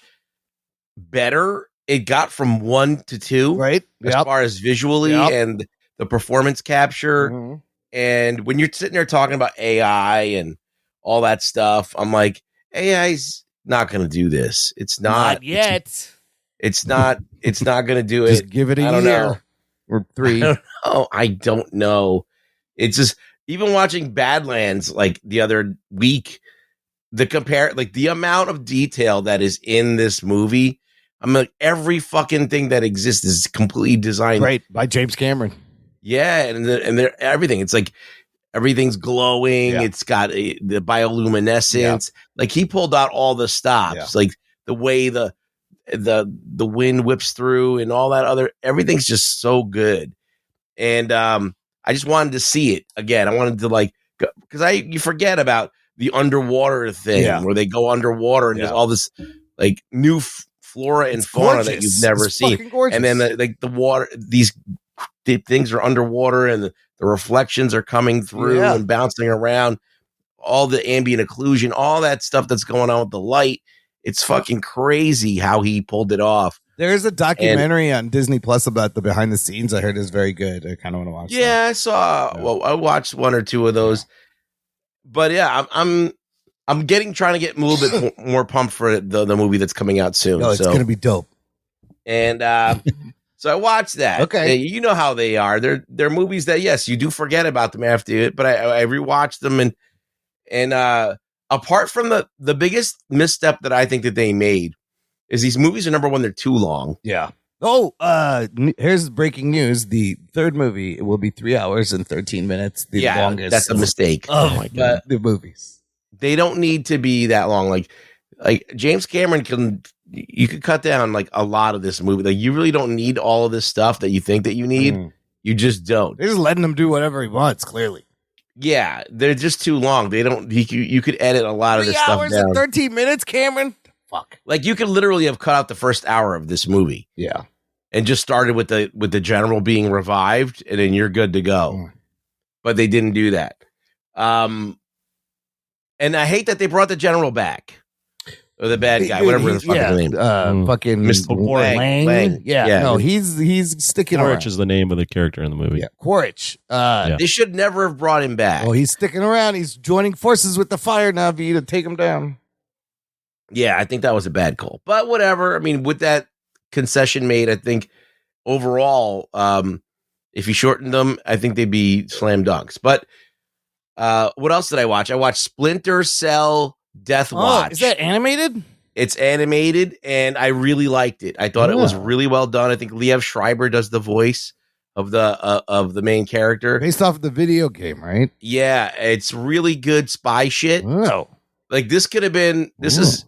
better it got from 1 to 2, right? As far as visually and the performance capture. Mm-hmm. And when you're sitting there talking about AI and all that stuff, I'm like, AI's not going to do this. It's not yet. It's not going to do it. Just give it a year or 3. I don't know. It's just, even watching Badlands like the other week, the amount of detail that is in this movie. I'm like, every fucking thing that exists is completely designed by James Cameron. Yeah, and everything. It's like everything's glowing. Yeah. It's got the bioluminescence. Yeah. Like he pulled out all the stops, like the way the wind whips through and all that other. Everything's just so good, and I just wanted to see it again. I wanted to because you forget about the underwater thing where they go underwater and there's all this like new flora and fauna that you've never seen, and then the water, these things are underwater and the reflections are coming through and bouncing around, all the ambient occlusion, all that stuff that's going on with the light. It's fucking crazy how he pulled it off. There's a documentary on Disney Plus about the behind the scenes. I heard is very good. I kind of want to watch. Yeah, I saw. Well, I watched one or two of those, but yeah, I'm trying to get a little bit more pumped for the movie that's coming out soon. No, it's gonna be dope. And so I watched that. Okay, you know how they are. They're movies that yes, you do forget about them after it, but I rewatched them and apart from the biggest misstep that I think that they made is these movies are number one, they're too long. Yeah. Oh, here's breaking news. The third movie will be 3 hours and 13 minutes. The longest. That's a mistake. Oh my god, the movies. They don't need to be that long. Like James Cameron you could cut down like a lot of this movie. Like you really don't need all of this stuff that you think that you need. You just don't. They're just letting him do whatever he wants. Clearly. Yeah, they're just too long. They don't. You could edit a lot of this stuff down. 3 hours and 13 minutes, Cameron. Fuck. Like you could literally have cut out the first hour of this movie. Yeah. And just started with the general being revived, and then you're good to go. But they didn't do that. And I hate that they brought the general back. Or the bad guy, whatever his fucking name. Fucking Mr. Lang. Yeah. No, he's sticking around. Quaritch is the name of the character in the movie. Yeah, Quaritch. They should never have brought him back. Well, he's sticking around. He's joining forces with the Fire Navi to take him down. Yeah, I think that was a bad call. But whatever. I mean, with that concession made, I think overall, if you shortened them, I think they'd be slam dunks. But what else did I watch? I watched Splinter Cell Deathwatch. Oh, is that animated? It's animated, and I really liked it. I thought it was really well done. I think Liev Schreiber does the voice of the main character. Based off of the video game, right? Yeah, it's really good spy shit. Oh. Like this could have been, is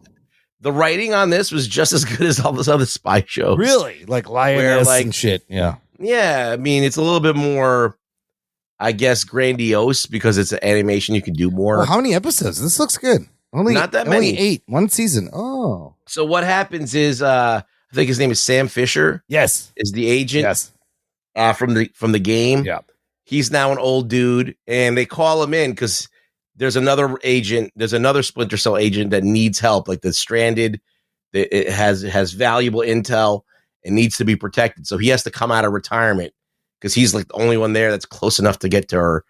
the writing on this was just as good as all those other spy shows. Really? Like Lioness and shit. Yeah. Yeah. I mean, it's a little bit more, I guess, grandiose because it's an animation. You can do more. Well, how many episodes? This looks good. Not that many. Only 8. One season. Oh. So what happens is, I think his name is Sam Fisher. Yes. Is the agent. Yes. From the game. Yeah. He's now an old dude, and they call him in because there's another agent. There's another Splinter Cell agent that needs help, like that's stranded. It has valuable intel and needs to be protected. So he has to come out of retirement because he's like the only one there that's close enough to get to her.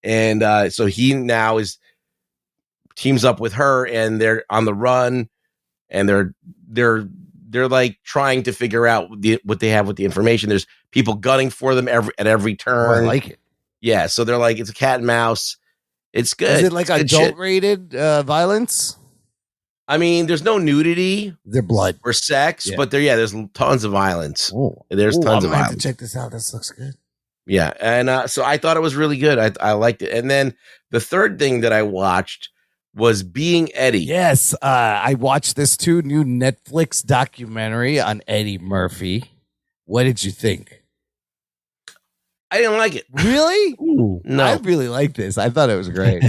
And so he now teams up with her, and they're on the run, and they're like trying to figure out what they have with the information. There's people gunning for them at every turn. Oh, I like it. Yeah, so they're like, it's a cat and mouse. It's good. Is it like adult-rated violence? I mean, there's no nudity. There's blood or sex, but there's tons of violence. There's tons of violence. To check this out. This looks good. Yeah, and so I thought it was really good. I liked it. And then the third thing that I watched was Being Eddie. Yes, I watched this too. New Netflix documentary on Eddie Murphy. What did you think? I didn't like it. Really? No. I really liked this. I thought it was great.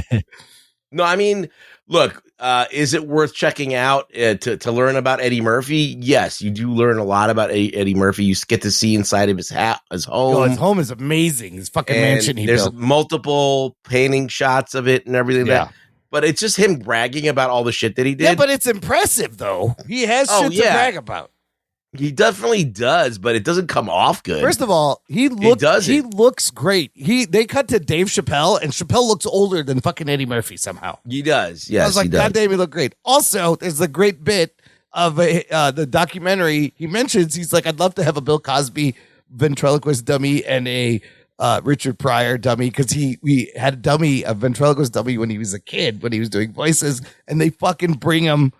No, I mean, look, is it worth checking out to learn about Eddie Murphy? Yes, you do learn a lot about Eddie Murphy. You get to see inside of his home. Oh, his home is amazing. His fucking mansion he there's built. multiple painting shots of it and everything like that. But it's just him bragging about all the shit that he did. Yeah, but it's impressive, though. He has shit to brag about. He definitely does, but it doesn't come off good. First of all, he looks great. They cut to Dave Chappelle, and Chappelle looks older than fucking Eddie Murphy somehow. He does, yes. I was like, God damn, he looked great. Also, there's a great bit of the documentary. He mentions, he's like, I'd love to have a Bill Cosby ventriloquist dummy and a Richard Pryor dummy, because we had a dummy, a ventriloquist dummy when he was a kid, when he was doing voices, and they fucking bring him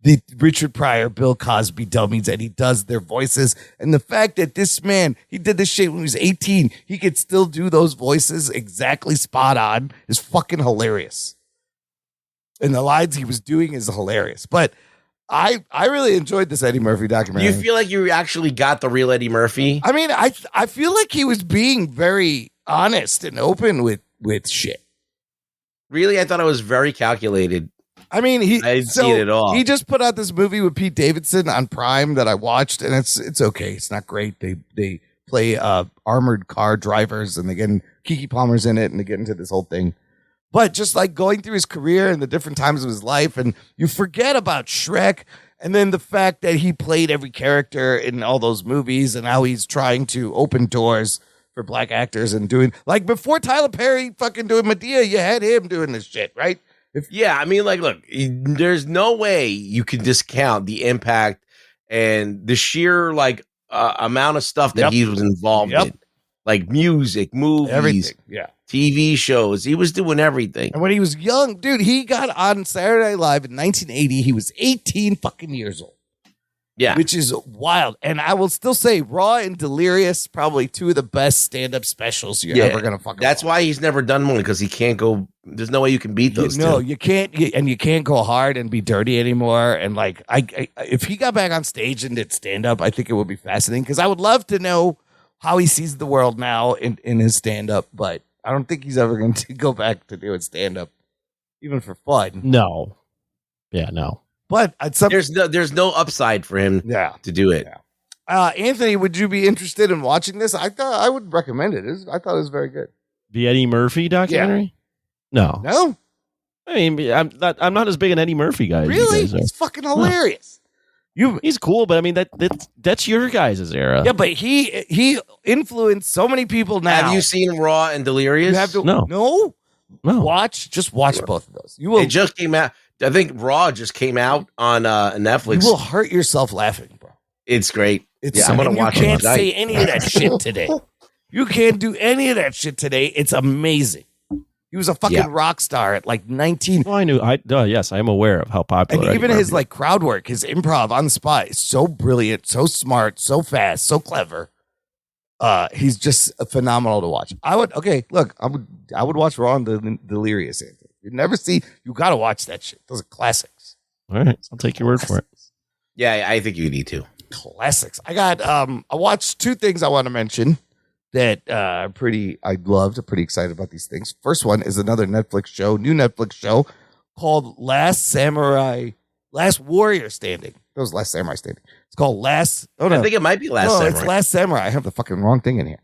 the Richard Pryor, Bill Cosby dummies, and he does their voices. And the fact that this man, he did this shit when he was 18, he could still do those voices exactly spot on, is fucking hilarious. And the lines he was doing is hilarious. But I really enjoyed this Eddie Murphy documentary. Do you feel like you actually got the real Eddie Murphy? I mean, I feel like he was being very honest and open with shit. Really? I thought it was very calculated. I mean, I didn't see it at all. He just put out this movie with Pete Davidson on Prime that I watched, and it's okay. It's not great. They play armored car drivers, and they get Keke Palmer's in it, and they get into this whole thing. But just like going through his career and the different times of his life, and you forget about Shrek, and then the fact that he played every character in all those movies, and how he's trying to open doors for black actors and doing, like, before Tyler Perry fucking doing Medea, you had him doing this shit, right? Yeah, I mean, like, look, there's no way you can discount the impact and the sheer, like, amount of stuff that he was involved in. Like music, movies, everything. Yeah. TV shows. He was doing everything. And when he was young, dude, he got on Saturday Night Live in 1980. He was 18 fucking years old. Yeah. Which is wild. And I will still say Raw and Delirious, probably two of the best stand-up specials you're ever going to fucking That's why he's never done one, because he can't go. There's no way you can beat those two. No, you can't. And you can't go hard and be dirty anymore. And like, if he got back on stage and did stand-up, I think it would be fascinating, because I would love to know how he sees the world now in his stand-up, but I don't think he's ever going to go back to doing stand-up, even for fun. No. Yeah, no. But there's no upside for him to do it. Yeah. Anthony, would you be interested in watching this? I thought I would recommend it. I thought it was very good. The Eddie Murphy documentary? Yeah. No. I mean, I'm not as big an Eddie Murphy guy. Really? As you guys are. He's fucking hilarious. He's cool, but I mean that's your guys' era. Yeah, but he influenced so many people now. Have you seen Raw and Delirious? You have to, no. Just watch both of those. You will. It just came out. I think Raw just came out on Netflix. You will hurt yourself laughing, bro. It's great. I'm gonna watch it. You can't say any of that shit today. You can't do any of that shit today. It's amazing. He was a fucking rock star at like 19. Well, I knew. Yes, I am aware of how popular. And even his like crowd work, his improv on the spot is so brilliant, so smart, so fast, so clever. He's just phenomenal to watch. I would watch Raw and Delirious. Anthony. You got to watch that shit. Those are classics. All right, I'll take your word for it. Yeah, I think you need to. Classics. I watched two things I want to mention that I loved. I'm pretty excited about these things. First one is another new Netflix show called Last Warrior Standing. That was Last Samurai Standing. It's called I think it might be Last Samurai. It's Last Samurai. I have the fucking wrong thing in here.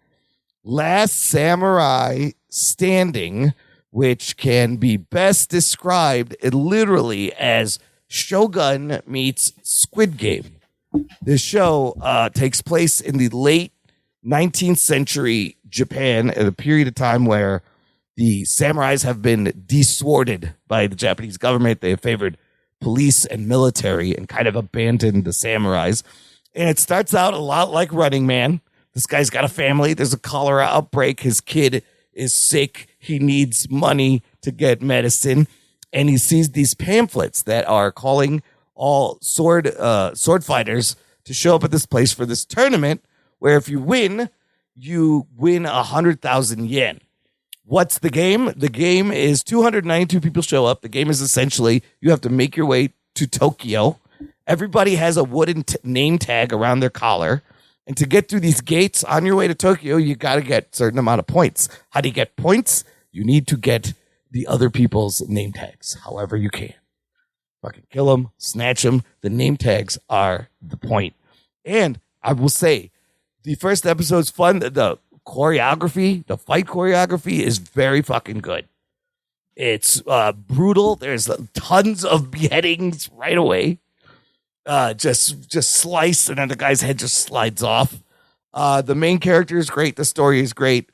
Last Samurai Standing, which can be best described literally as Shogun meets Squid Game. This show takes place in the late 19th century Japan, at a period of time where the samurais have been desworded by the Japanese government. They have favored police and military and kind of abandoned the samurais. And it starts out a lot like Running Man. This guy's got a family. There's a cholera outbreak. His kid is sick. He needs money to get medicine. And he sees these pamphlets that are calling all sword fighters to show up at this place for this tournament, where if you win 100,000 yen. What's the game? The game is 292 people show up. The game is essentially you have to make your way to Tokyo. Everybody has a wooden name tag around their collar. And to get through these gates on your way to Tokyo, you got to get a certain amount of points. How do you get points? You need to get the other people's name tags, however you can. Fucking kill them, snatch them. The name tags are the point. And I will say, the first episode's fun. The choreography, the fight choreography is very fucking good. It's brutal. There's tons of beheadings right away. Just slice, and then the guy's head just slides off. The main character is great. The story is great.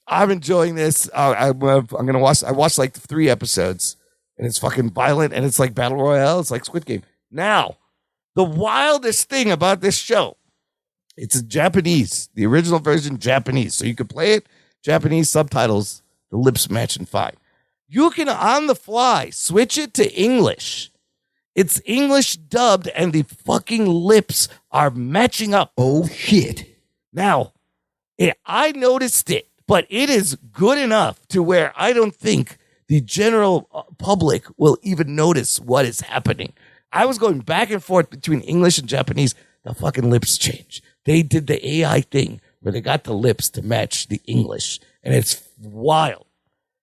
I'm enjoying this. I'm gonna watch. I watched like 3 episodes, and it's fucking violent, and it's like Battle Royale. It's like Squid Game. Now, the wildest thing about this show, it's Japanese, the original version Japanese. So you can play it, Japanese subtitles, the lips matching fine. You can, on the fly, switch it to English. It's English dubbed, and the fucking lips are matching up. Oh, shit. Now, I noticed it, but it is good enough to where I don't think the general public will even notice what is happening. I was going back and forth between English and Japanese. The fucking lips change. They did the AI thing where they got the lips to match the English, and it's wild.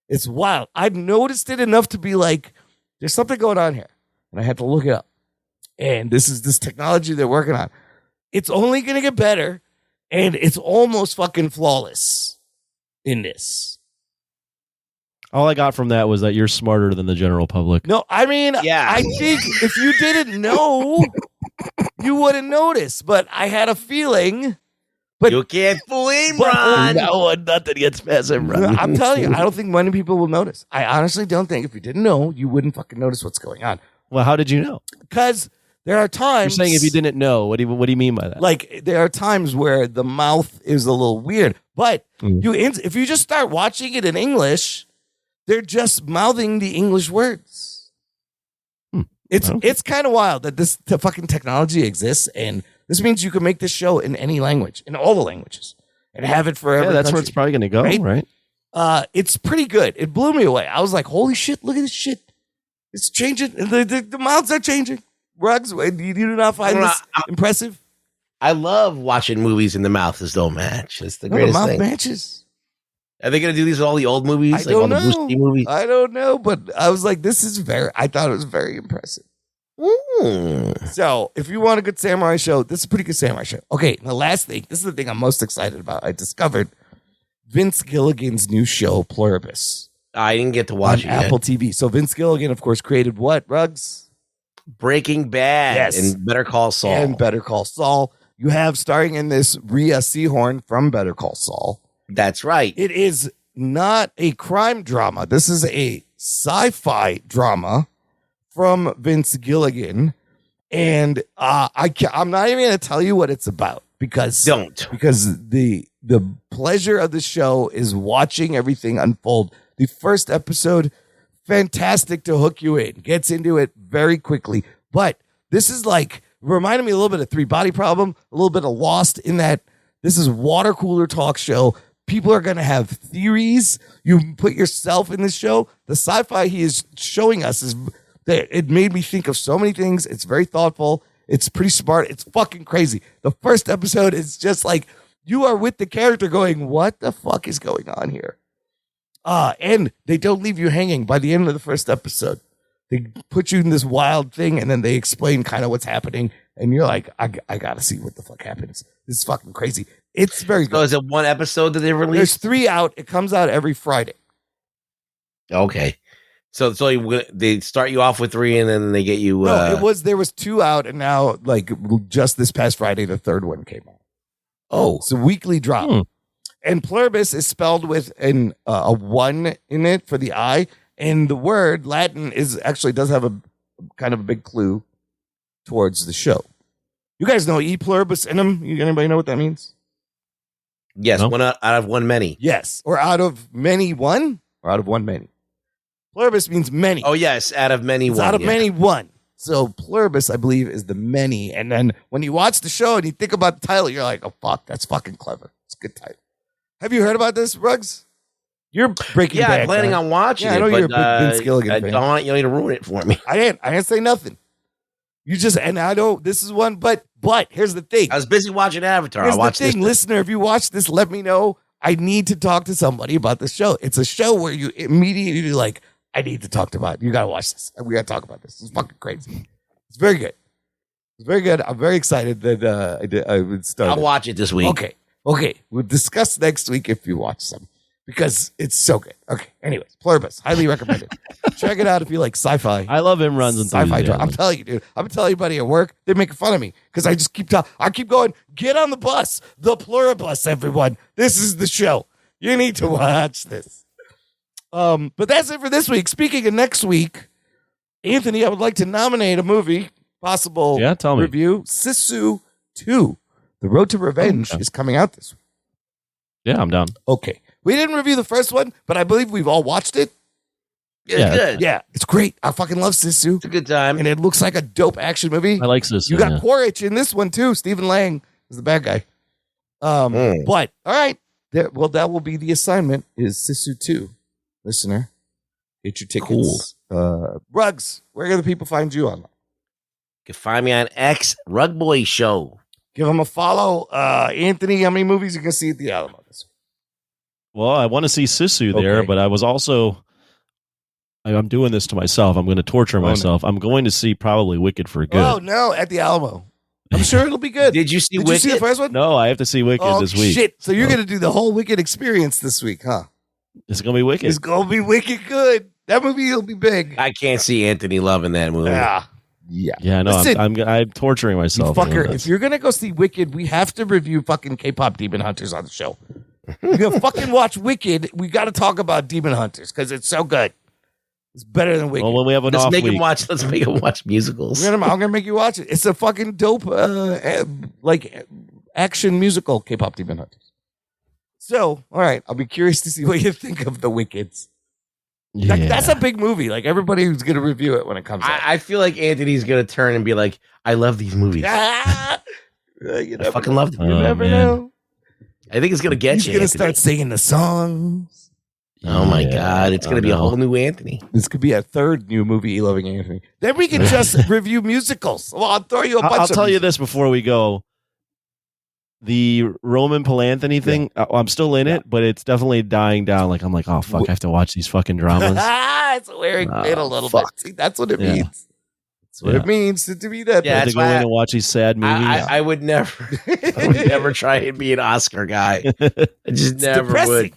It's wild. I've noticed it enough to be like, there's something going on here, and I had to look it up. And this is this technology they're working on. It's only going to get better. And it's almost fucking flawless in this. All I got from that was that you're smarter than the general public. No, I mean, I think if you didn't know, you wouldn't notice. But I had a feeling. But you can't fool Imran. No, nothing gets past Imran. I'm telling you, I don't think many people will notice. I honestly don't think if you didn't know, you wouldn't fucking notice what's going on. Well, how did you know? Because there are times. You're saying if you didn't know, what do you mean by that? Like, there are times where the mouth is a little weird. But if you just start watching it in English, they're just mouthing the English words. It's kind of wild that the fucking technology exists, and this means you can make this show in any language, in all the languages, and have it forever. Yeah, that's where it's probably going to go, right? It's pretty good. It blew me away. I was like, holy shit, look at this shit. It's changing. The mouths are changing. Rugs, you do not find this impressive? I love watching movies in the mouth as don't match. It's the greatest mouth thing. Matches. Are they going to do these with all the old movies? I don't know. All the Bruce Lee movies? I don't know, but I was like, I thought it was very impressive. So, if you want a good samurai show, this is a pretty good samurai show. Okay, the last thing, this is the thing I'm most excited about. I discovered Vince Gilligan's new show, Pluribus. I didn't get to watch it on Apple TV. So, Vince Gilligan, of course, created what, Ruggs? Breaking Bad and Better Call Saul. And Better Call Saul. You have, starring in this, Rhea Seehorn from Better Call Saul. That's right. It is not a crime drama. This is a sci-fi drama from Vince Gilligan, and I'm not even going to tell you what it's about because the pleasure of the show is watching everything unfold. The first episode, fantastic to hook you in, gets into it very quickly, but this is like reminded me a little bit of Three Body Problem, a little bit of Lost in that this is water cooler talk show. People are going to have theories. You put yourself in this show. The sci-fi he is showing us is. It made me think of so many things. It's very thoughtful. It's pretty smart. It's fucking crazy. The first episode is just like you are with the character going, what the fuck is going on here? And they don't leave you hanging by the end of the first episode. They put you in this wild thing and then they explain kind of what's happening. And you're like, I got to see what the fuck happens. This is fucking crazy. It's very good. So is it one episode that they released? There's 3 out. It comes out every Friday. Okay. So they start you off with 3 and then they get you. No, there was 2 out, and now like just this past Friday, the 3rd one came out. Oh, it's a weekly drop. And Pluribus is spelled with a 1 in it for the I, and the word Latin does have a kind of a big clue towards the show. You guys know E pluribus unum? Anybody know what that means? Yes, no? One out of one many. Yes, or out of many one, or out of one many. Pluribus means many. Oh, yes, out of many one. Out of many one. So pluribus, I believe, is the many. And then when you watch the show and you think about the title, you're like, oh, fuck, that's fucking clever. It's a good title. Have you heard about this, Ruggs? You're Breaking Bad. Yeah, I'm planning on watching it. I know but, you're a big Vince Gilligan fan. I don't want you to ruin it for me. I didn't say nothing. You just, and I know this is one, but here's the thing. I was busy watching Avatar. Here's I watched the thing, listener, if you watch this, let me know. I need to talk to somebody about the show. It's a show where you immediately like, I need to talk about it. You got to watch this. We got to talk about this. It's fucking crazy. It's very good. It's very good. I'm very excited that I would start. I'll watch it this week. Okay. We'll discuss next week if you watch some because it's so good. Okay. Anyways, Pluribus, highly recommended. Check it out if you like sci-fi. I love him runs and sci-fi drama. I'm telling you, dude. I'm telling everybody at work. They're making fun of me because I just keep talking. I keep going. Get on the bus. The Pluribus, everyone. This is the show. You need to watch this. But that's it for this week. Speaking of next week, Anthony, I would like to nominate a movie, possible review. Sisu 2, The Road to Revenge is coming out this week. Yeah, I'm down. Okay. We didn't review the first one, but I believe we've all watched it. Yeah, it's good. Yeah, it's great. I fucking love Sisu. It's a good time. And it looks like a dope action movie. I like Sisu. You got Quaritch in this one, too. Stephen Lang is the bad guy. But, all right. That will be the assignment, is Sisu 2. Listener, get your tickets. Cool. Ruggs, where can the people find you online? You can find me on X Rugboy Show. Give them a follow. Anthony, how many movies you can see at the Alamo this week? Well, I want to see Sisu there, but I was also... I'm doing this to myself. I'm going to torture myself. No. I'm going to see probably Wicked for Good. Oh, no, at the Alamo. I'm sure it'll be good. Did you see Did Wicked? you see the first one? No, I have to see Wicked this week. Shit. So you're going to do the whole Wicked experience this week, huh? It's going to be Wicked. It's going to be wicked good. That movie will be big. I can't see Anthony loving that movie. Yeah, no, I'm torturing myself. Fucker, if you're going to go see Wicked, we have to review fucking K-pop Demon Hunters on the show. You're going to fucking watch Wicked. We got to talk about Demon Hunters because it's so good. It's better than Wicked. Well, when we have an Let's off make week. Let's make him watch musicals. I'm gonna make you watch it. It's a fucking dope, like action musical. K-pop Demon Hunters. So, all right, I'll be curious to see what you think of the Wickeds. Yeah. That's a big movie. Like everybody who's gonna review it when it comes out. I feel like Anthony's gonna turn and be like, "I love these movies. You I fucking love them. You never know. I think it's gonna get He's you. gonna Anthony. start singing the songs. Oh my God! It's gonna be a whole new Anthony. This could be a third new movie, Loving Anthony. Then we can just review musicals. Well, I'll throw you a bunch. I'll tell you this before we go. The Roman Polanthony thing, I'm still in it, but it's definitely dying down. Like I'm like, oh fuck, I have to watch these fucking dramas. It's wearing it a little bit. See, that's what it means. That's what it means to be that. Yeah, I have to go in and watch these sad movies. I would never, I would never try and be an Oscar guy. I just never would.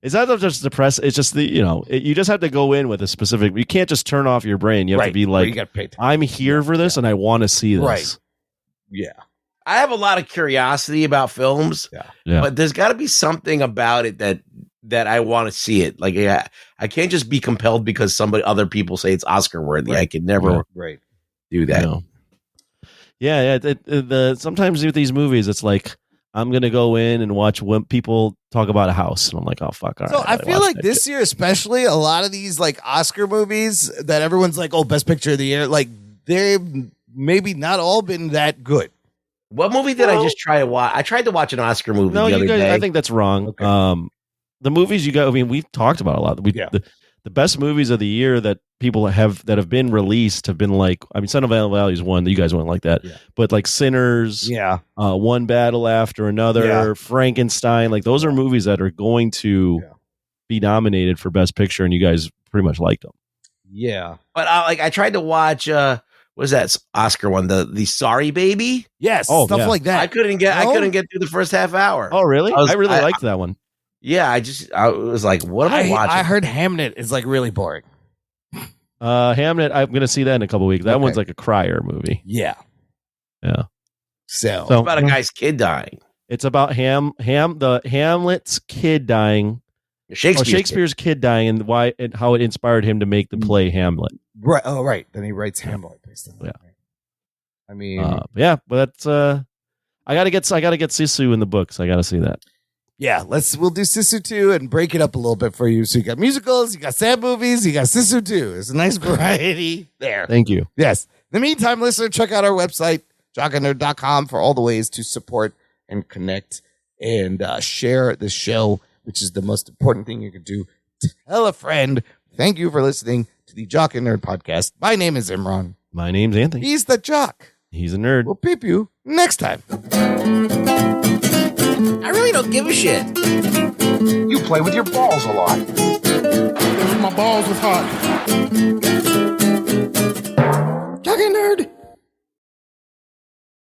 It's not just depressing. It's just you just have to go in with a specific. You can't just turn off your brain. You have to be like, I'm here for this, and I want to see this. Right. Yeah. I have a lot of curiosity about films, but there's got to be something about it that I want to see it. Like, I can't just be compelled because other people say it's Oscar worthy. I could never do that. Yeah. Sometimes with these movies, it's like I'm gonna go in and watch when people talk about a house, and I'm like, oh fuck. All so right, I feel like this year, especially, a lot of these like Oscar movies that everyone's like, oh, best picture of the year, like they've maybe not all been that good. What movie did I just try to watch? I tried to watch an Oscar movie the other day. I think that's wrong. Okay. The movies you got, I mean, we've talked about a lot. The best movies of the year that people have been released have been like, I mean, Son of Valley is one that you guys went like that, but like Sinners, One Battle After Another, Frankenstein, like those are movies that are going to be nominated for Best Picture, and you guys pretty much liked them. Yeah, but I tried to watch. What was that Oscar one? The Sorry Baby? Yes, stuff like that. I couldn't get through the first half hour. Oh, really? I really liked that one. Yeah, I was like, what am I watching? I heard Hamnet is like really boring. Hamnet, I'm gonna see that in a couple weeks. That one's like a crier movie. Yeah. So it's about a guy's kid dying. It's about the Hamlet's kid dying. Shakespeare's kid dying, and why and how it inspired him to make the play Hamlet. Right. Oh, right. Then he writes Hamlet based on that. I mean, but that's I gotta get Sisu in the books. I gotta see that. Yeah, we'll do Sisu 2 and break it up a little bit for you. So you got musicals, you got sad movies, you got Sisu 2. It's a nice variety there. Thank you. Yes. In the meantime, listener, check out our website, jockandnerd.com, for all the ways to support and connect and share the show, which is the most important thing you can do. Tell a friend. Thank you for listening to the Jock and Nerd Podcast. My name is Imran. My name's Anthony. He's the Jock. He's a nerd. We'll peep you next time. I really don't give a shit. You play with your balls a lot. My balls was hot.